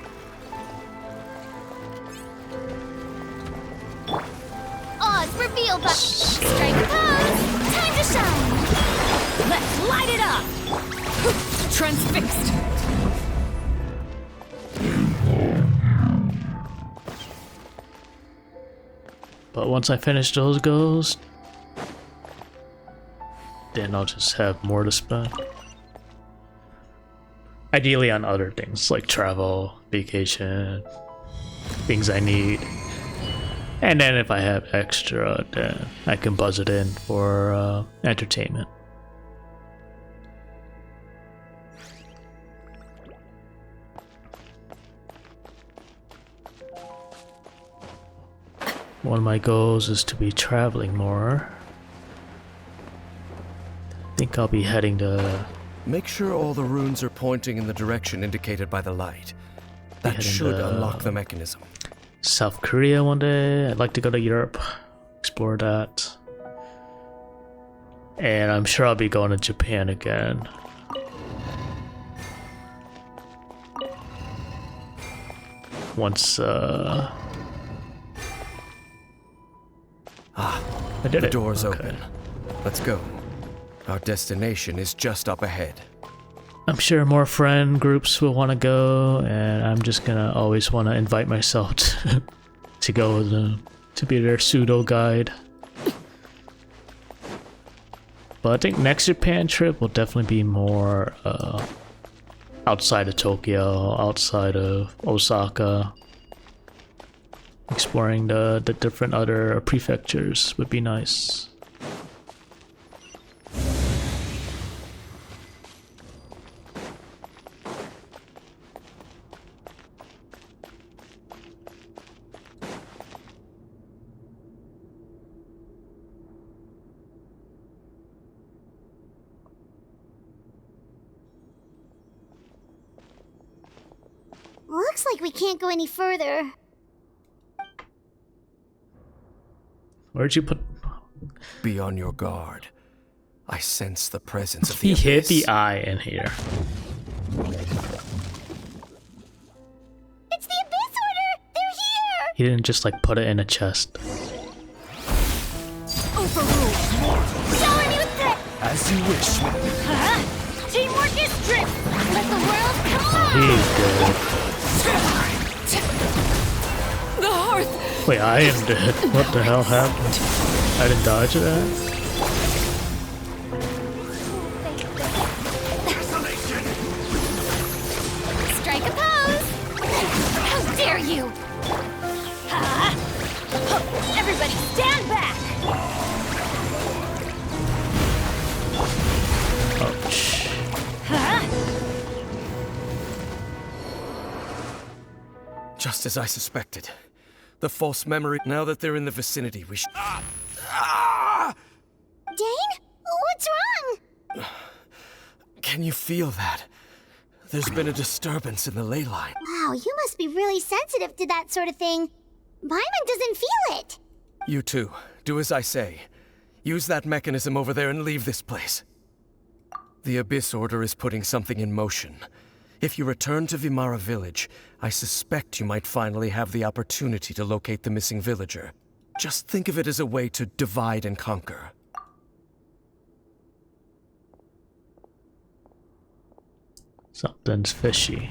C: Oz reveal button. Strike a pose. Time to shine. Let's light it up. Transfixed.
A: But once I finish those goals, then I'll just have more to spend. Ideally on other things like travel, vacation, things I need. And then if I have extra, then I can buzz it in for entertainment. One of my goals is to be traveling more. I think I'll be heading to...
G: Make sure all the runes are pointing in the direction indicated by the light. That should unlock the mechanism.
A: South Korea one day. I'd like to go to Europe, explore that. And I'm sure I'll be going to Japan again. Once, I did
G: The
A: it.
G: door's
A: Okay.
G: open. Let's go. Our destination is just up ahead.
A: I'm sure more friend groups will want to go, and I'm just gonna always want to invite myself to go with them, to be their pseudo guide. But I think next Japan trip will definitely be more outside of Tokyo, outside of Osaka. Exploring the different other prefectures would be nice.
B: Looks like we can't go any further.
A: Where'd you put...
G: Be on your guard. I sense the presence of the
A: He hit
G: abyss.
A: the eye in here.
B: It's the Abyss Order! They're here!
A: He didn't just like put it in a chest.
C: Overruled. Shower me with that.
G: As you wish.
C: Teamwork is strength. Let the world come alive.
A: He's dead.
C: The hearth.
A: Wait, I am dead. What the hell happened? I didn't dodge that?
C: Strike a pose. How dare you? Ha! Everybody stand back.
A: Ouch.
C: Huh?
G: Just as I suspected. The false memory. Now that they're in the vicinity, we should...
B: Dane? What's wrong?
G: Can you feel that? There's been a disturbance in the ley line.
B: Wow, you must be really sensitive to that sort of thing. Paimon doesn't feel it.
G: You too. Do as I say. Use that mechanism over there and leave this place. The Abyss Order is putting something in motion. If you return to Vimara Village, I suspect you might finally have the opportunity to locate the missing villager. Just think of it as a way to divide and conquer.
A: Something's fishy.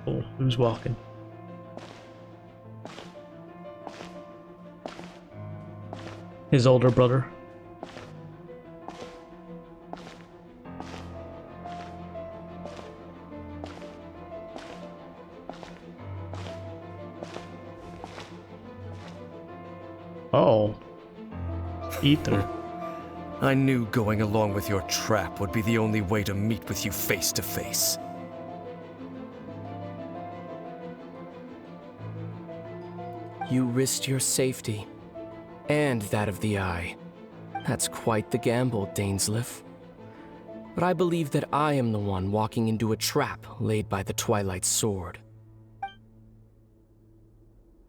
A: Oh, who's walking? His older brother. Oh. Ether.
G: I knew going along with your trap would be the only way to meet with you face to face.
H: You risked your safety, and that of the Eye. That's quite the gamble, Dainsleif. But I believe that I am the one walking into a trap laid by the Twilight Sword.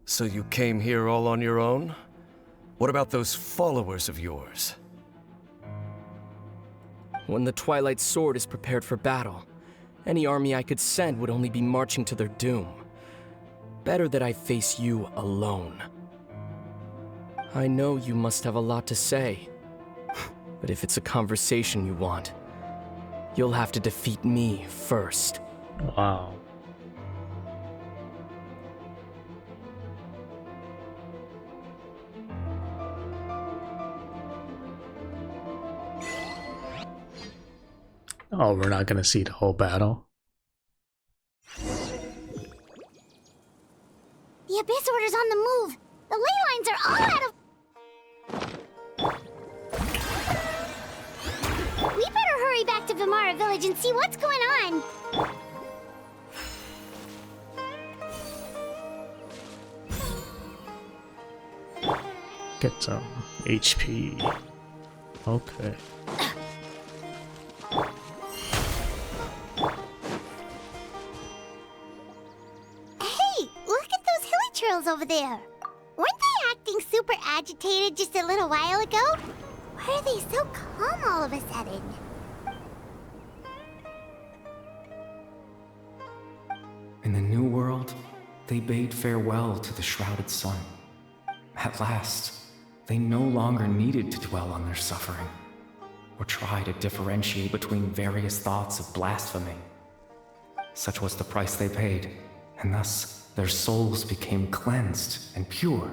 G: So you came here all on your own? What about those followers of yours?
H: When the Twilight Sword is prepared for battle, any army I could send would only be marching to their doom. Better that I face you alone. I know you must have a lot to say, but if it's a conversation you want, you'll have to defeat me first.
A: Wow. Oh, we're not gonna see the whole battle.
B: The Abyss Order's on the move. The ley lines are all out of... We better hurry back to Vimara Village and see what's going on.
A: Get some HP. Okay.
B: Over there. Weren't they acting super agitated just a little while ago? Why are they so calm all of a sudden?
I: In the New World, they bade farewell to the shrouded sun. At last, they no longer needed to dwell on their suffering, or try to differentiate between various thoughts of blasphemy. Such was the price they paid, and thus their souls became cleansed and pure.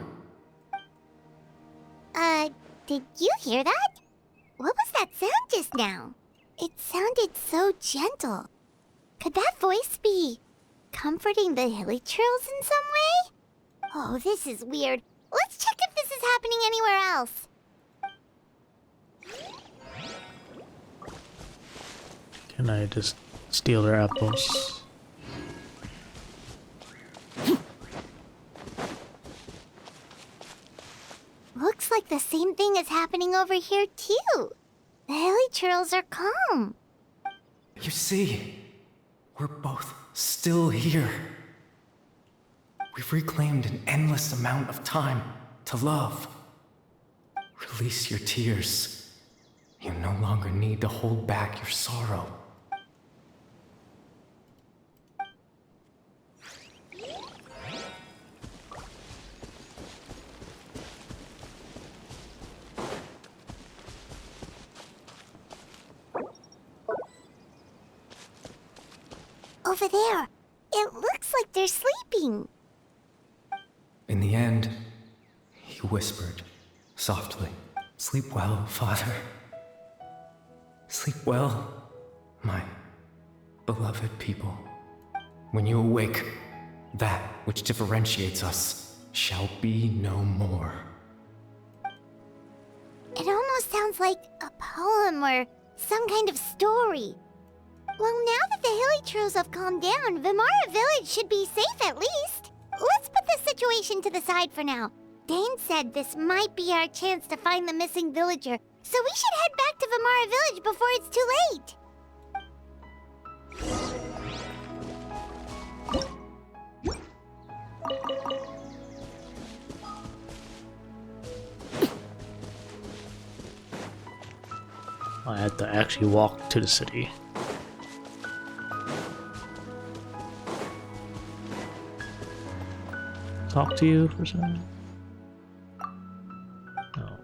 B: Did you hear that? What was that sound just now? It sounded so gentle. Could that voice be comforting the Hilichurls in some way? Oh, this is weird. Let's check if this is happening anywhere else.
A: Can I just steal their apples?
B: Looks like the same thing is happening over here, too. The Hilichurls are calm.
I: You see, we're both still here. We've reclaimed an endless amount of time to love. Release your tears. You no longer need to hold back your sorrow.
B: Over there. It looks like they're sleeping.
I: In the end, he whispered, softly, "Sleep well, Father. Sleep well, my beloved people. When you awake, that which differentiates us shall be no more."
B: It almost sounds like a poem or some kind of story. Well, now that the Hilichurls have calmed down, Vimara Village should be safe at least. Let's put this situation to the side for now. Dane said this might be our chance to find the missing villager So we should head back to Vamara Village before it's too late.
A: I had to actually walk to the city. Talk to you for a second? No.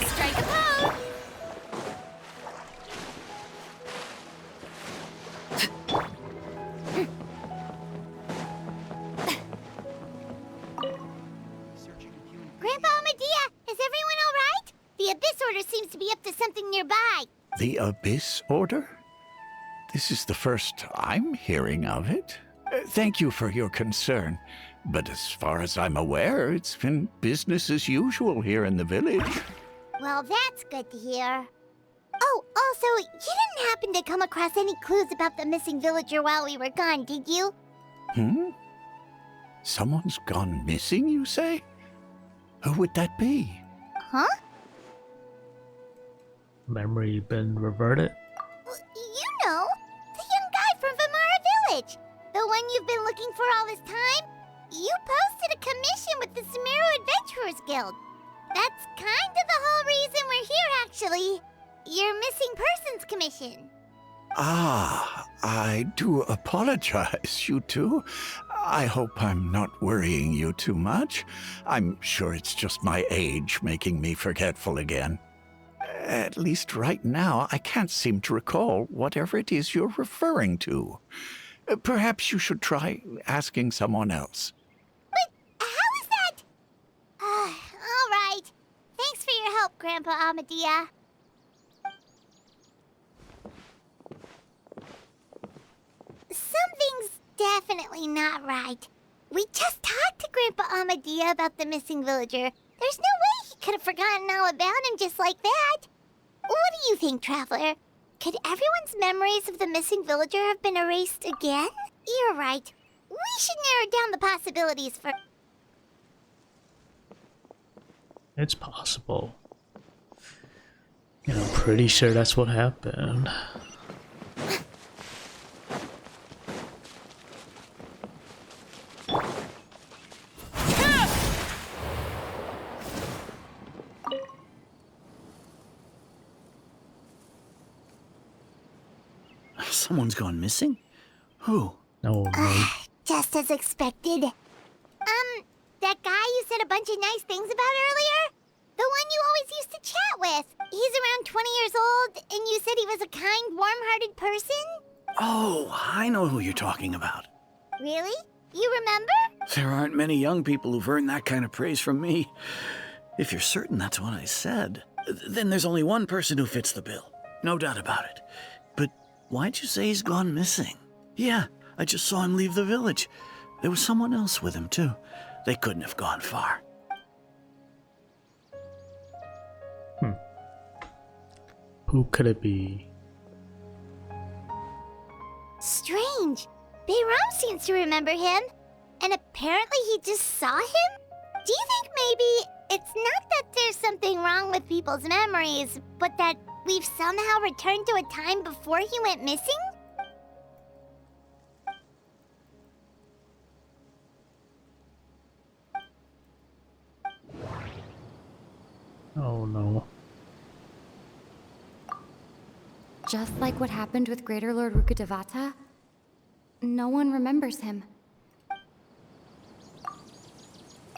C: Strike a pose!
B: Grandpa Amadea, is everyone alright? The Abyss Order seems to be up to something nearby.
E: The Abyss Order? This is the first I'm hearing of it. Thank you for your concern, but as far as I'm aware, it's been business as usual here in the village.
B: Well, that's good to hear. Oh, also, you didn't happen to come across any clues about the missing villager while we were gone, did you?
E: Someone's gone missing, you say? Who would that be?
B: Huh?
A: Memory been reverted?
B: You know, the young guy from Vamara Village. The one you've been looking for all this time. You posted a commission with the Sumeru Adventurers Guild. That's kind of the whole reason we're here, actually. Your missing persons commission.
E: Ah, I do apologize, you two. I hope I'm not worrying you too much. I'm sure it's just my age making me forgetful again. At least right now, I can't seem to recall whatever it is you're referring to. Perhaps you should try asking someone else.
B: But how is that? All right. Thanks for your help, Grandpa Amadea. Something's definitely not right. We just talked to Grandpa Amadea about the missing villager. There's no way he could have forgotten all about him just like that. What do you think, Traveler? Could everyone's memories of the missing villager have been erased again? You're right. We should narrow down the possibilities for...
A: It's possible. And I'm pretty sure that's what happened.
D: Someone's gone missing? Who?
A: No, no.
B: Just as expected. That guy you said a bunch of nice things about earlier? The one you always used to chat with. He's around 20 years old, and you said he was a kind, warm-hearted person?
D: Oh, I know who you're talking about.
B: Really? You remember?
D: There aren't many young people who've earned that kind of praise from me. If you're certain that's what I said, then there's only one person who fits the bill. No doubt about it. But why'd you say he's gone missing? Yeah, I just saw him leave the village. There was someone else with him, too. They couldn't have gone far.
A: Who could it be?
B: Strange. Bayram seems to remember him. And apparently he just saw him? Do you think maybe it's not that there's something wrong with people's memories, but that we've somehow returned to a time before he went missing?
A: Oh no.
J: Just like what happened with Greater Lord Rukkhadevata, no one remembers him.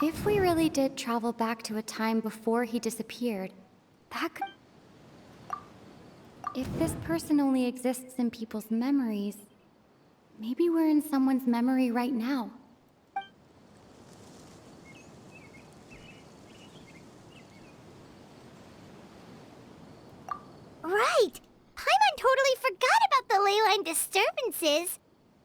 J: If we really did travel back to a time before he disappeared, that could... If this person only exists in people's memories, maybe we're in someone's memory right now.
B: Right! Paimon totally forgot about the ley line disturbances.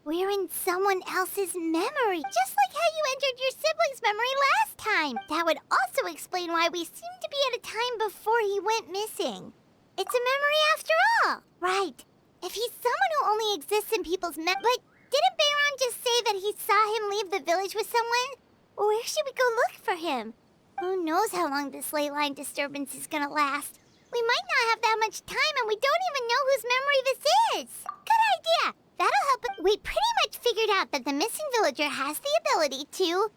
B: We're in someone else's memory, just like how you entered your sibling's memory last time. That would also explain why we seem to be at a time before he went missing. It's a memory after all. Right. If he's someone who only exists in people's But didn't Bayron just say that he saw him leave the village with someone? Where should we go look for him? Who knows how long this ley line disturbance is gonna last? We might not have that much time, and we don't even know whose memory this is. Good idea. That'll help us. We pretty much figured out that the missing villager has the ability to...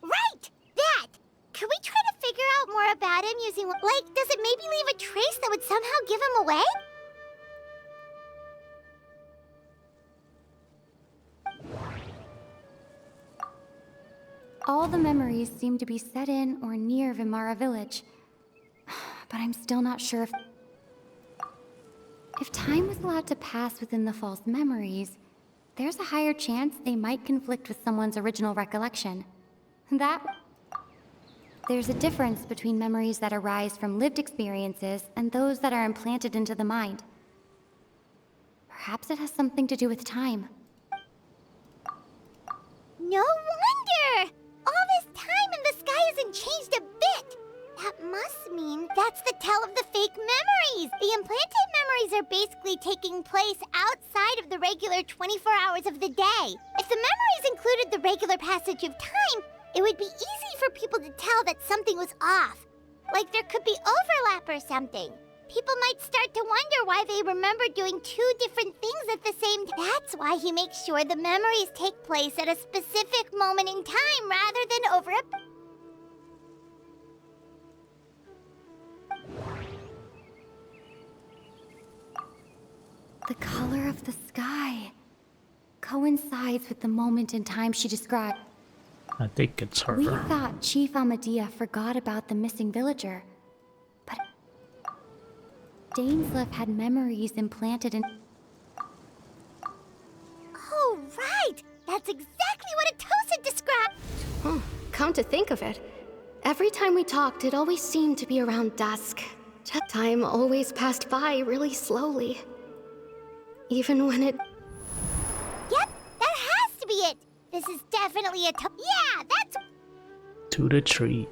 B: Right! That! Could we try to figure out more about him using... does it maybe leave a trace that would somehow give him away?
J: All the memories seem to be set in or near Vimara village. But I'm still not sure if time was allowed to pass within the false memories, there's a higher chance they might conflict with someone's original recollection. There's a difference between memories that arise from lived experiences and those that are implanted into the mind. Perhaps it has something to do with time.
B: No wonder! All this time and the sky hasn't changed a bit! That must mean that's the tell of the fake memories! The implanted memories are basically taking place outside of the regular 24 hours of the day. If the memories included the regular passage of time, it would be easy for people to tell that something was off. Like there could be overlap or something. People might start to wonder why they remember doing two different things at the same time. That's why he makes sure the memories take place at a specific moment in time rather than over a...
J: The color of the sky coincides with the moment in time she described.
A: I think it's her.
J: We thought Chief Amadea forgot about the missing villager, but Dainsleif had memories implanted in...
B: Oh, right! That's exactly what Atosa described!
F: Come to think of it, every time we talked, it always seemed to be around dusk. Time always passed by really slowly. Even when it...
B: Yep, that has to be it! This is definitely Yeah, that's...
A: To the tree.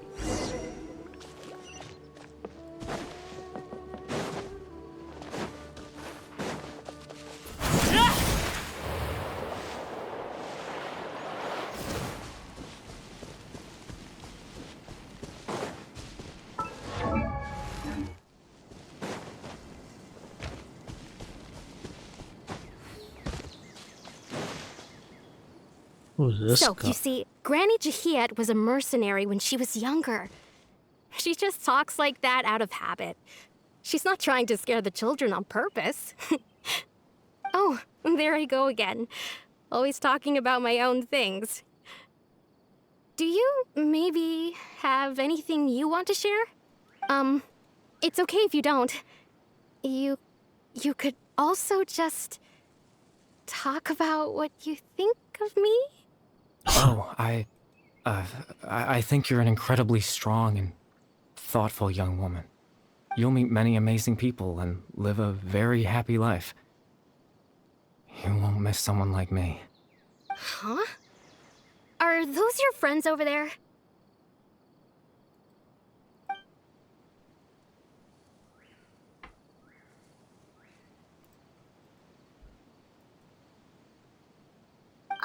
A: Who's this
F: So,
A: guy?
F: you see, Granny Jahiet was a mercenary when she was younger. She just talks like that out of habit. She's not trying to scare the children on purpose. Oh, there I go again. Always talking about my own things. Do you maybe have anything you want to share? It's okay if you don't. You could also just talk about what you think of me?
I: Oh, I think you're an incredibly strong and thoughtful young woman. You'll meet many amazing people and live a very happy life. You won't miss someone like me.
F: Huh? Are those your friends over there?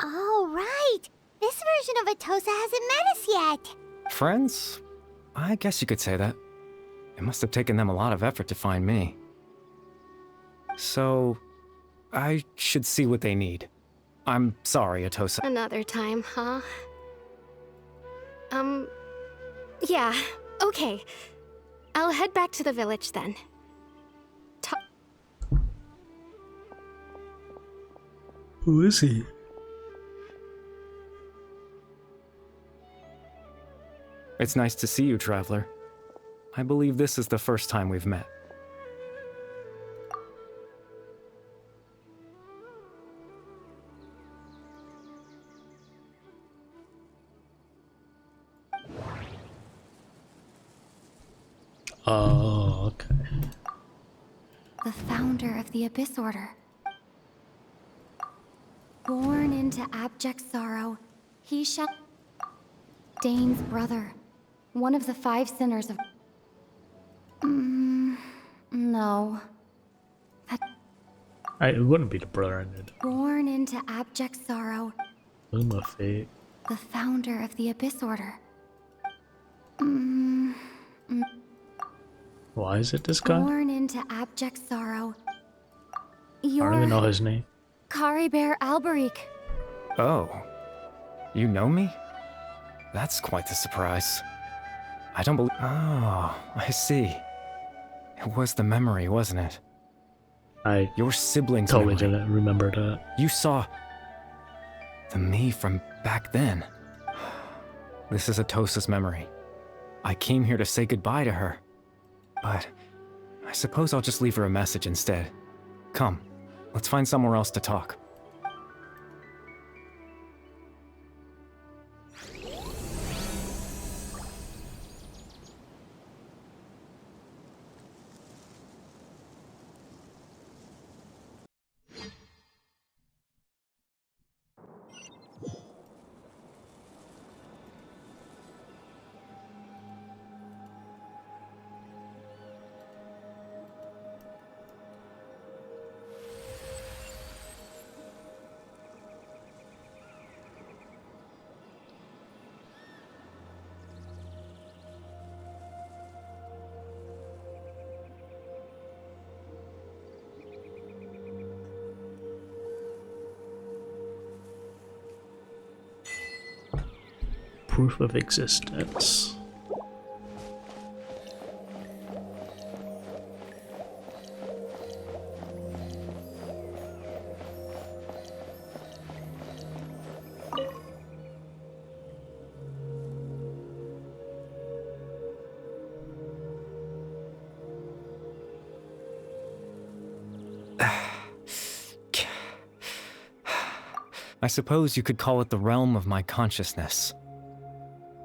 B: Oh, right! This version of Atosa hasn't met us yet!
I: Friends? I guess you could say that. It must have taken them a lot of effort to find me. So, I should see what they need. I'm sorry, Atosa.
F: Another time, huh? Yeah, okay. I'll head back to the village then.
A: Who is he?
I: It's nice to see you, Traveler. I believe this is the first time we've met.
A: Oh, okay.
J: The founder of the Abyss Order. Born into abject sorrow, he shall... Dane's brother. One of the 5 sinners of... no.
A: It wouldn't be the brother in it.
J: Born into abject sorrow.
A: Loom of Fate.
J: The founder of the Abyss Order.
A: Why is it this guy?
J: Born into abject sorrow.
A: I don't even know his name.
J: Kari Bear Alberic.
I: Oh. You know me? That's quite the surprise. I don't believe... Oh, I see. It was the memory, wasn't it?
A: I
I: Your sibling's
A: totally
I: memory.
A: didn't remember that.
I: You saw... the me from back then. This is Atosa's memory. I came here to say goodbye to her. But I suppose I'll just leave her a message instead. Come, let's find somewhere else to talk.
A: Proof of existence.
I: I suppose you could call it the realm of my consciousness.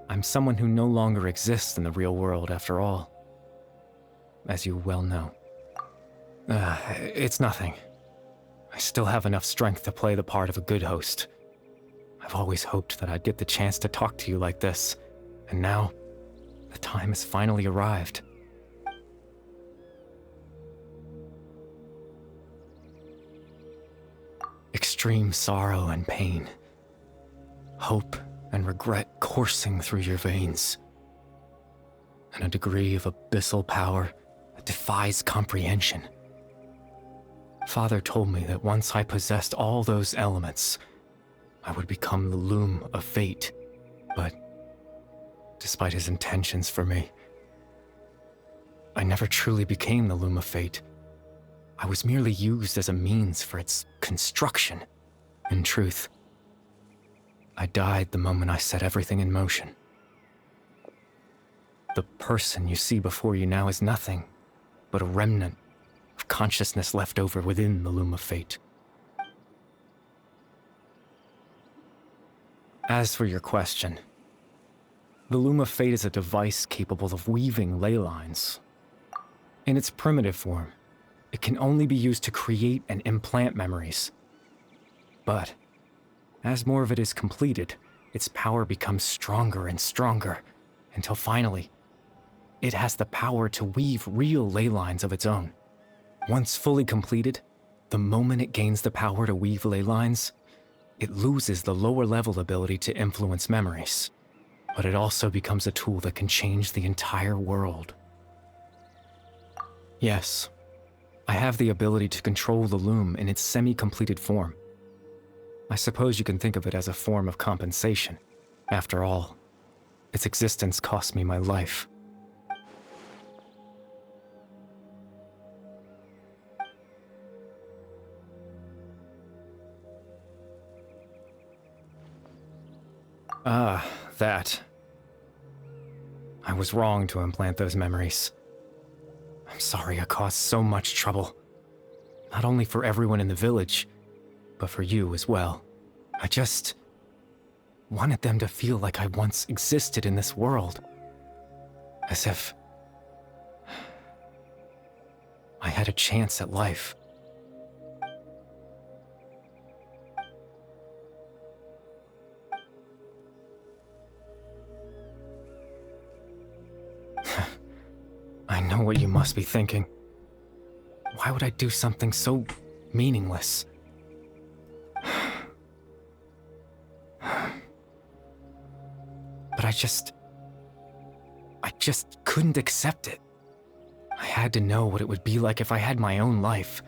I: I'm someone who no longer exists in the real world, after all. As you well know. It's nothing. I still have enough strength to play the part of a good host. I've always hoped that I'd get the chance to talk to you like this, and now, the time has finally arrived. Extreme sorrow and pain. Hope and regret coursing through your veins. And a degree of abyssal power that defies comprehension. Father told me that once I possessed all those elements, I would become the loom of fate. But despite his intentions for me, I never truly became the loom of fate. I was merely used as a means for its construction. In truth, I died the moment I set everything in motion. The person you see before you now is nothing but a remnant of consciousness left over within the loom of fate. As for your question, the loom of fate is a device capable of weaving ley lines. In its primitive form, it can only be used to create and implant memories. But as more of it is completed, its power becomes stronger and stronger, until finally, it has the power to weave real ley lines of its own. Once fully completed, the moment it gains the power to weave ley lines, it loses the lower level ability to influence memories. But it also becomes a tool that can change the entire world. Yes, I have the ability to control the loom in its semi-completed form. I suppose you can think of it as a form of compensation. After all, its existence cost me my life. Ah, that. I was wrong to implant those memories. I'm sorry I caused so much trouble. Not only for everyone in the village, but for you as well. I just wanted them to feel like I once existed in this world. As if I had a chance at life. must be thinking, why would I do something so meaningless? But I just couldn't accept it. I had to know what it would be like if I had my own life.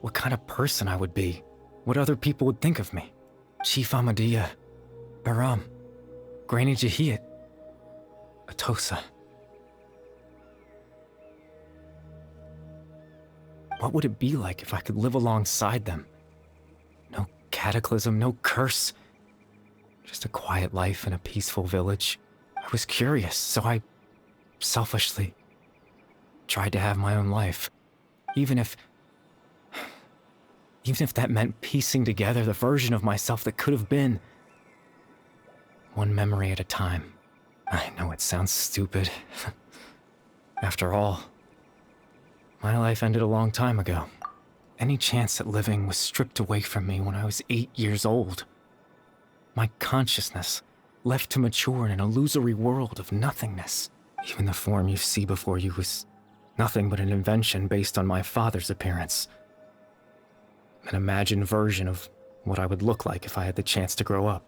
I: What kind of person I would be. What other people would think of me. Chief Ahmadiyya, Baram, Granny Jahiyat, Atosa. What would it be like if I could live alongside them? No cataclysm, no curse. Just a quiet life in a peaceful village. I was curious, so I selfishly tried to have my own life. Even if that meant piecing together the version of myself that could have been. One memory at a time. I know it sounds stupid. After all, my life ended a long time ago. Any chance at living was stripped away from me when I was 8 years old. My consciousness left to mature in an illusory world of nothingness. Even the form you see before you was nothing but an invention based on my father's appearance. An imagined version of what I would look like if I had the chance to grow up.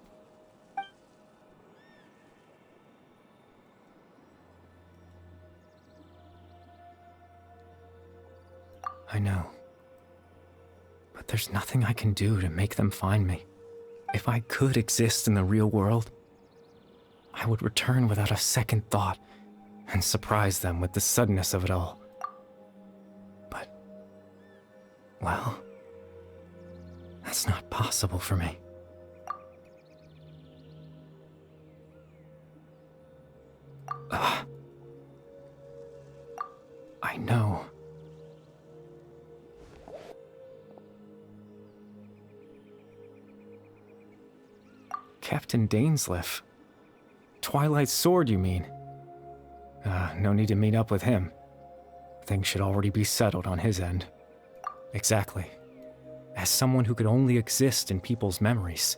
I: I know. But there's nothing I can do to make them find me. If I could exist in the real world, I would return without a second thought and surprise them with the suddenness of it all. But, well, that's not possible for me. I know. Captain Dainsleif. Twilight Sword, you mean? No need to meet up with him. Things should already be settled on his end. Exactly. As someone who could only exist in people's memories,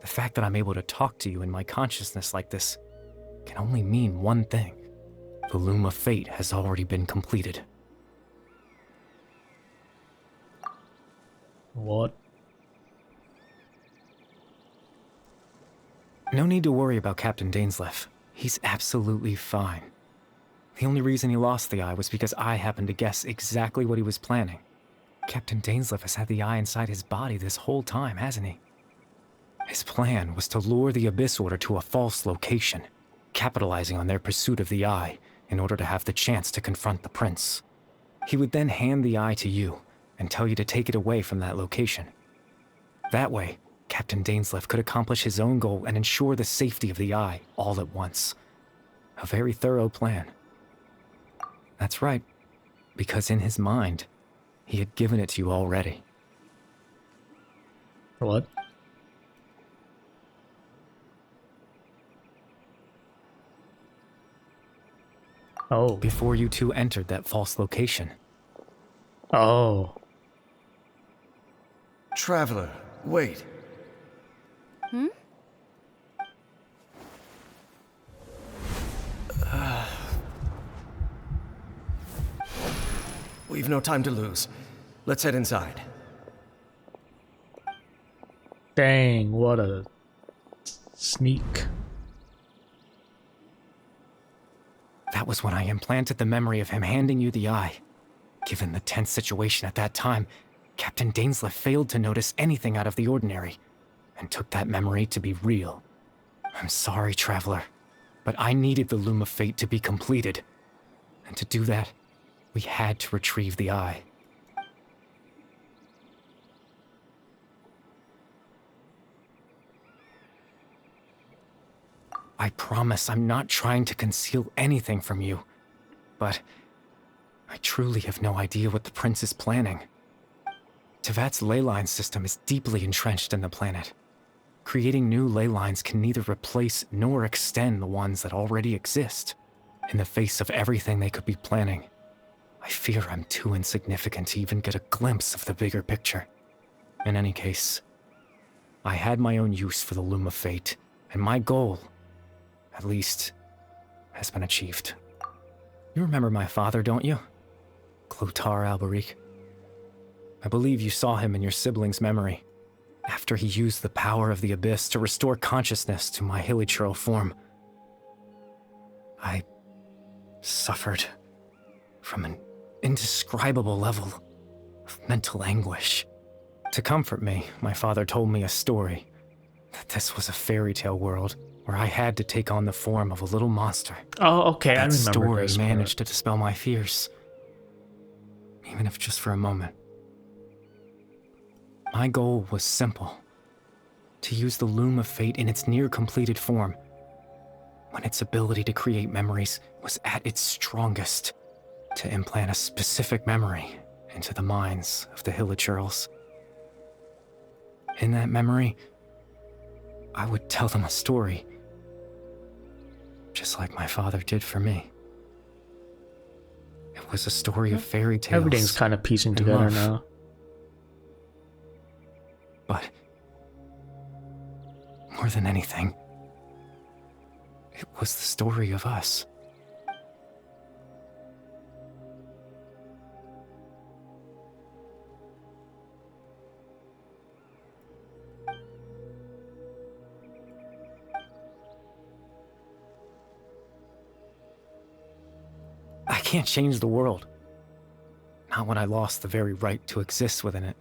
I: the fact that I'm able to talk to you in my consciousness like this can only mean one thing. The loom of fate has already been completed.
A: What?
I: No need to worry about Captain Dainsleif. He's absolutely fine. The only reason he lost the eye was because I happened to guess exactly what he was planning. Captain Dainsleif has had the eye inside his body this whole time, hasn't he? His plan was to lure the Abyss Order to a false location, capitalizing on their pursuit of the eye in order to have the chance to confront the prince. He would then hand the eye to you and tell you to take it away from that location. That way, Captain Dainsleif could accomplish his own goal and ensure the safety of the eye all at once. A very thorough plan. That's right, because in his mind, he had given it to you already.
A: What? Oh.
I: Before you two entered that false location.
A: Oh.
G: Traveler, wait.
F: Hmm?
G: We've no time to lose. Let's head inside.
A: Dang, what a sneak.
I: That was when I implanted the memory of him handing you the eye. Given the tense situation at that time, Captain Dainsleif failed to notice anything out of the ordinary, and took that memory to be real. I'm sorry, Traveler, but I needed the Loom of Fate to be completed. And to do that, we had to retrieve the eye. I promise I'm not trying to conceal anything from you, but I truly have no idea what the Prince is planning. Tevat's ley line system is deeply entrenched in the planet. Creating new ley lines can neither replace nor extend the ones that already exist. In the face of everything they could be planning, I fear I'm too insignificant to even get a glimpse of the bigger picture. In any case, I had my own use for the Loom of Fate, and my goal, at least, has been achieved. You remember my father, don't you? Clotar Alberic. I believe you saw him in your sibling's memory, after he used the power of the Abyss to restore consciousness to my hilichurl form. I suffered from an indescribable level of mental anguish. To comfort me, my father told me a story, that this was a fairy tale world where I had to take on the form of a little monster.
A: Oh, okay, I
I: That
A: remember
I: story
A: this
I: managed to dispel my fears, even if just for a moment. My goal was simple: to use the Loom of Fate in its near-completed form, when its ability to create memories was at its strongest, to implant a specific memory into the minds of the hilichurls. In that memory, I would tell them a story, just like my father did for me. It was a story of fairy tales.
A: Everything's kind of piecing together
I: love.
A: now.
I: But more than anything, it was the story of us. I can't change the world. Not when I lost the very right to exist within it.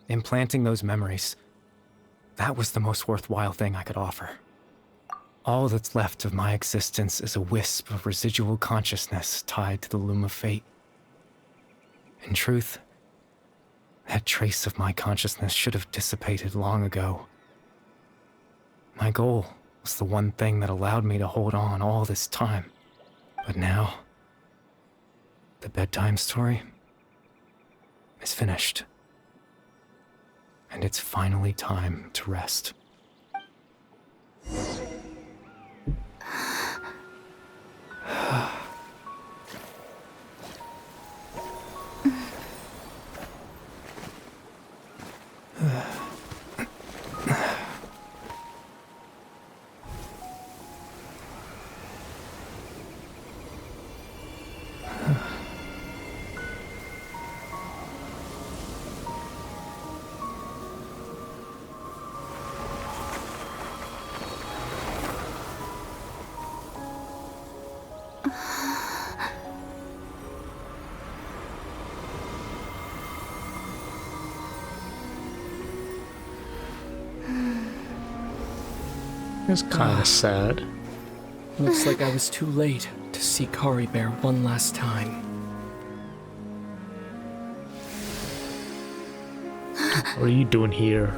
I: Implanting those memories, that was the most worthwhile thing I could offer. All that's left of my existence is a wisp of residual consciousness tied to the Loom of Fate. In truth, that trace of my consciousness should have dissipated long ago. My goal was the one thing that allowed me to hold on all this time. But now, the bedtime story is finished. And it's finally time to rest.
A: It's kind of sad.
H: Looks like I was too late to see Kari Bear one last time.
A: What are you doing here?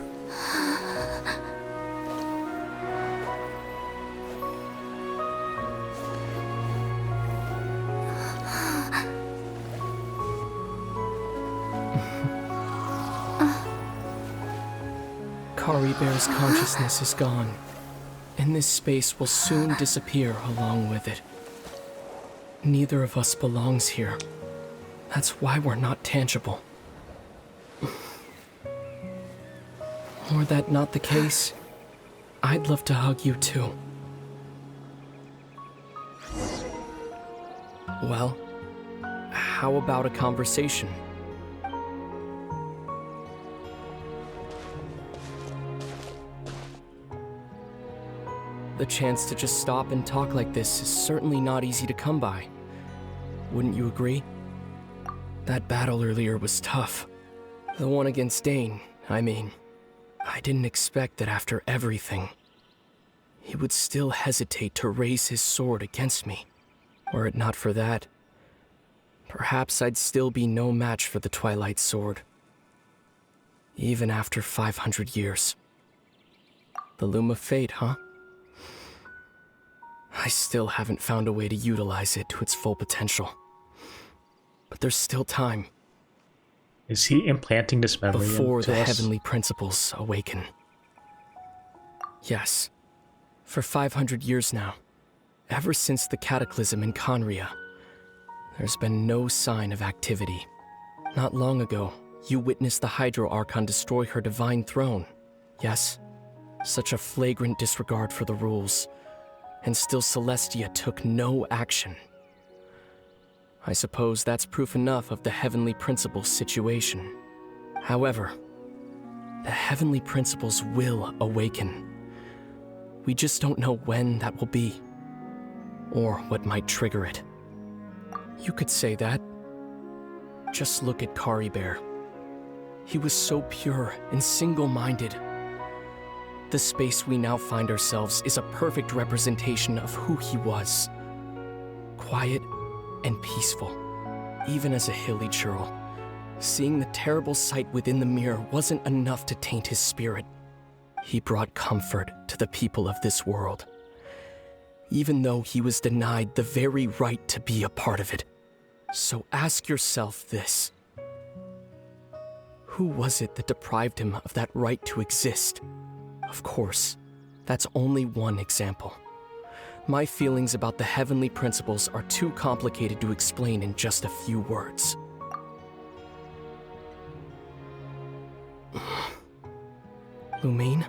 H: Kari Bear's consciousness is gone, and this space will soon disappear along with it. Neither of us belongs here. That's why we're not tangible. Were that not the case, I'd love to hug you too. Well, how about a conversation? The chance to just stop and talk like this is certainly not easy to come by. Wouldn't you agree? That battle earlier was tough. The one against Dane, I mean. I didn't expect that after everything, he would still hesitate to raise his sword against me. Were it not for that, perhaps I'd still be no match for the Twilight Sword. Even after 500 years. The Loom of Fate, huh? I still haven't found a way to utilize it to its full potential. But there's still time.
A: Is he implanting this memory
H: before
A: into
H: the
A: us?
H: heavenly principles awaken? Yes. For 500 years now, ever since the cataclysm in Conria, there's been no sign of activity. Not long ago, you witnessed the Hydro Archon destroy her divine throne. Yes, such a flagrant disregard for the rules. and still Celestia took no action. I suppose that's proof enough of the Heavenly Principles situation. However, the Heavenly Principles will awaken. We just don't know when that will be, or what might trigger it. You could say that. Just look at Kari Bear. He was so pure and single-minded. The space we now find ourselves is a perfect representation of who he was. Quiet and peaceful, even as a hilly churl. Seeing the terrible sight within the mirror wasn't enough to taint his spirit. He brought comfort to the people of this world, even though he was denied the very right to be a part of it. So ask yourself this. Who was it that deprived him of that right to exist? Of course, that's only one example. My feelings about the Heavenly Principles are too complicated to explain in just a few words. Lumine?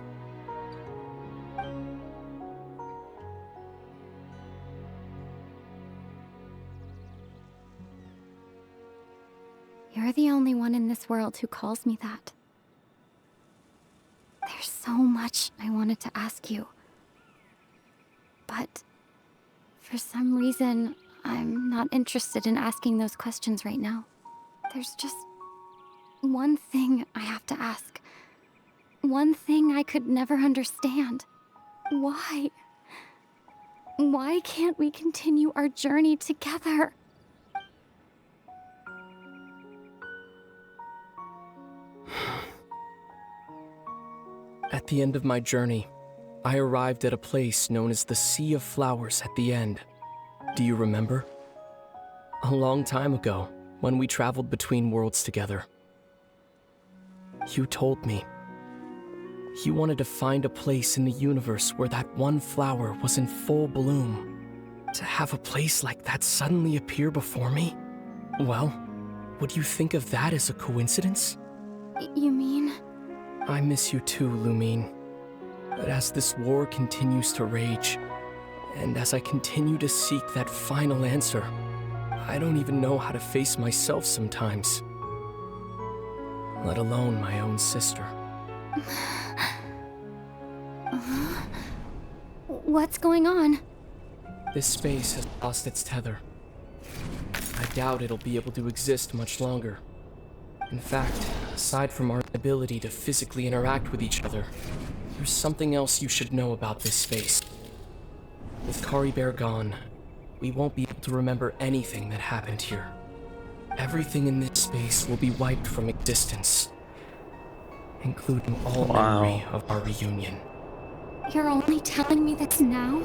J: You're the only one in this world who calls me that. There's so much I wanted to ask you. But for some reason, I'm not interested in asking those questions right now. There's just one thing I have to ask. One thing I could never understand. Why? Why can't we continue our journey together?
H: At the end of my journey, I arrived at a place known as the Sea of Flowers at the end. Do you remember? A long time ago, when we traveled between worlds together. You told me you wanted to find a place in the universe where that one flower was in full bloom. To have a place like that suddenly appear before me? Well, would you think of that as a coincidence?
J: You mean?
H: I miss you too, Lumine. But as this war continues to rage, and as I continue to seek that final answer, I don't even know how to face myself sometimes. Let alone my own sister.
J: What's going on?
H: This space has lost its tether. I doubt it'll be able to exist much longer. In fact, aside from our ability to physically interact with each other, there's something else you should know about this space. With Kari Bear gone, we won't be able to remember anything that happened here. Everything in this space will be wiped from existence, including all memory of our reunion.
J: You're only telling me this now?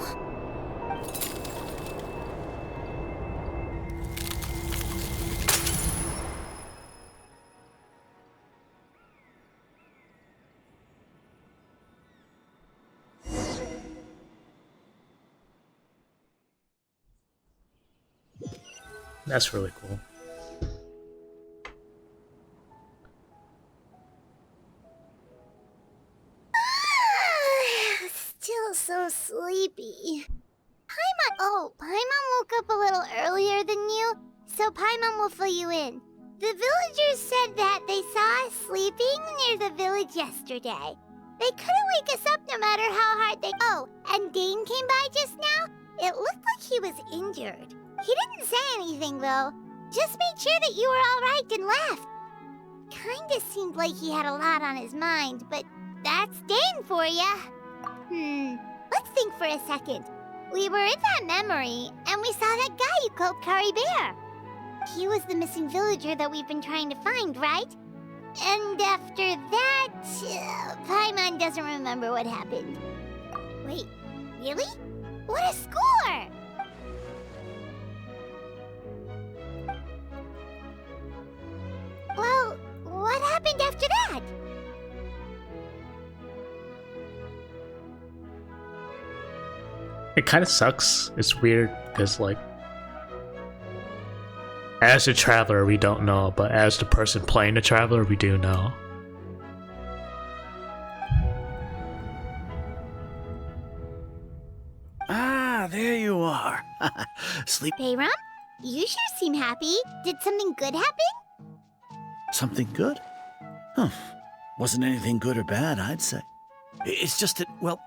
A: That's really cool.
B: Still so sleepy. Paimon woke up a little earlier than you, so Paimon will fill you in. The villagers said that they saw us sleeping near the village yesterday. They couldn't wake us up no matter how hard they... Oh, and Dane came by just now. It looked like he was injured. He didn't say anything, though. Just made sure that you were all right and left. Kinda seemed like he had a lot on his mind, but that's Dane for ya. Let's think for a second. We were in that memory, and we saw that guy you called Kari Bear. He was the missing villager that we've been trying to find, right? And after that, Paimon doesn't remember what happened. Wait, really? What a score! Well, what happened after that?
A: It kind of sucks. It's weird because, like, as the traveler, we don't know, but as the person playing the traveler, we do know.
D: sleep.
B: Bayram, you sure seem happy. Did something good happen?
D: Something good? Huh. Wasn't anything good or bad, I'd say. It's just that, well,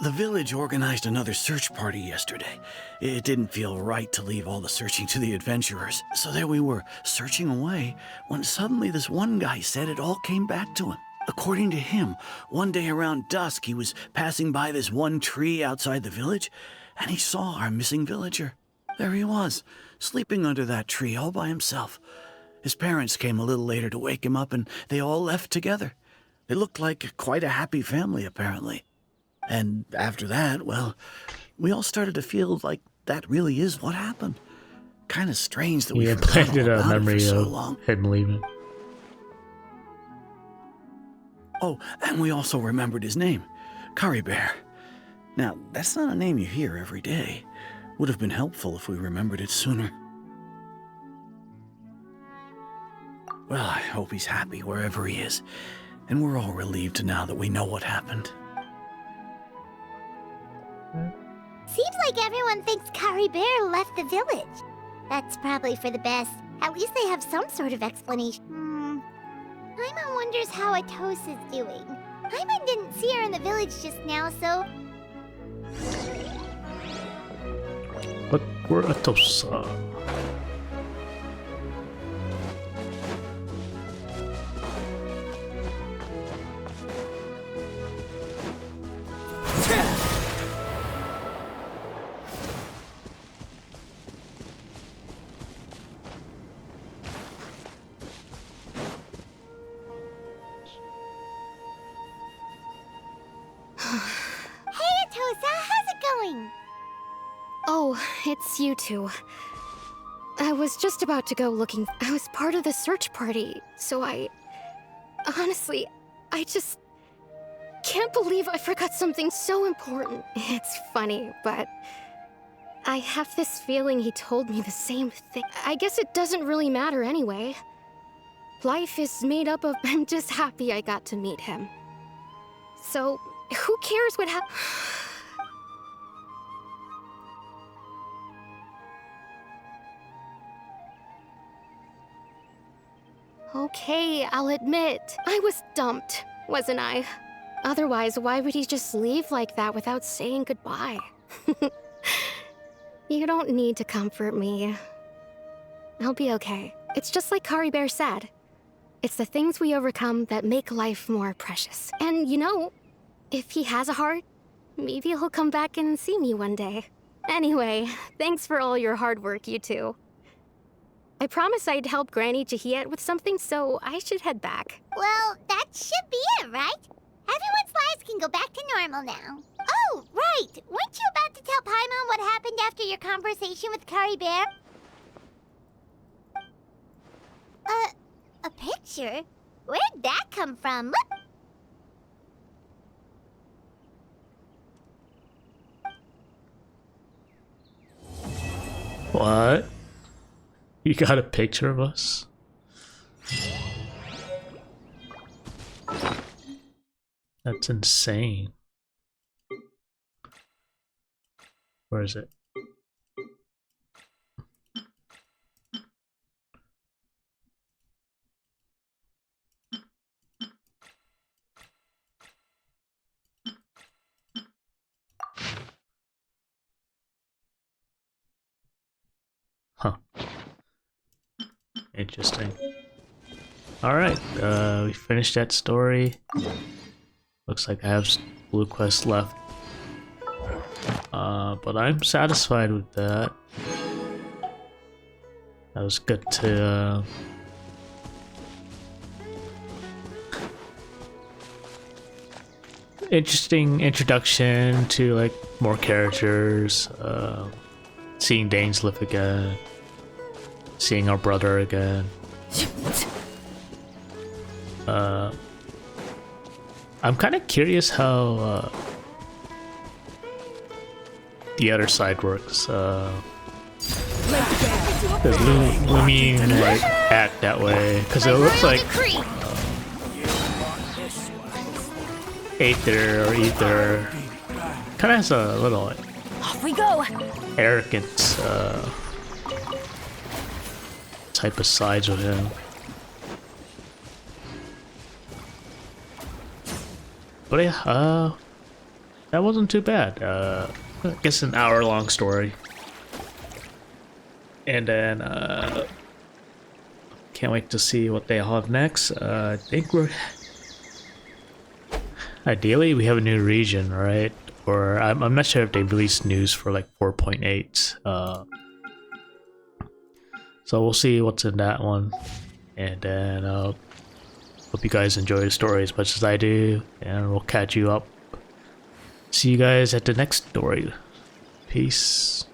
D: the village organized another search party yesterday. It didn't feel right to leave all the searching to the adventurers. So there we were, searching away, when suddenly this one guy said it all came back to him. According to him, one day around dusk, he was passing by this one tree outside the village, and he saw our missing villager. There he was, sleeping under that tree all by himself. His parents came a little later to wake him up, and they all left together. They looked like quite a happy family, apparently. And after that, well, we all started to feel like that really is what happened. Kind of strange that we
A: implanted a memory
D: so
A: of
D: long.
A: him leaving.
D: Oh, and we also remembered his name, Curry Bear. Now, that's not a name you hear every day. Would have been helpful if we remembered it sooner. Well, I hope he's happy wherever he is. And we're all relieved now that we know what happened.
B: Seems like everyone thinks Curry Bear left the village. That's probably for the best. At least they have some sort of explanation. Paimon wonders how Atosa's doing. Paimon didn't see her in the village just now, so...
A: But we're Atosa.
B: Hey, Atosa, how's it going?
F: Oh, it's you two. I was just about to go looking. I was part of the search party, so honestly, I just can't believe I forgot something so important. It's funny, but I have this feeling he told me the same thing. I guess it doesn't really matter anyway. Life is made up of I'm just happy I got to meet him. So, who cares what happened? Okay, I'll admit, I was dumped, wasn't I? Otherwise, why would he just leave like that without saying goodbye? You don't need to comfort me. I'll be okay. It's just like Curry Bear said. It's the things we overcome that make life more precious. And you know, if he has a heart, maybe he'll come back and see me one day. Anyway, thanks for all your hard work, you two. I promised I'd help Granny Jahiet with something, so I should head back.
B: Well, that should be it, right? Everyone's lives can go back to normal now. Oh, right! Weren't you about to tell Paimon what happened after your conversation with Curry Bear? A picture? Where'd that come from? Look!
A: What? You got a picture of us? That's insane. Where is it? Huh. Interesting. Alright, we finished that story. Looks like I have blue quest left. But I'm satisfied with that. That was good to interesting introduction to like more characters, seeing Dainsleif again, seeing our brother again. I'm kind of curious how the other side works. Does Lumine like act that way? Because it looks like Aether or Ether kind of has a little like,
C: Off we go.
A: arrogance type of sides with him. But yeah, that wasn't too bad. I guess an hour-long story. And then, can't wait to see what they have next. I think we're... Ideally, we have a new region, right? Or I'm not sure if they released news for like 4.8. So we'll see what's in that one. And then, hope you guys enjoy the story as much as I do. And we'll catch you up. See you guys at the next story. Peace.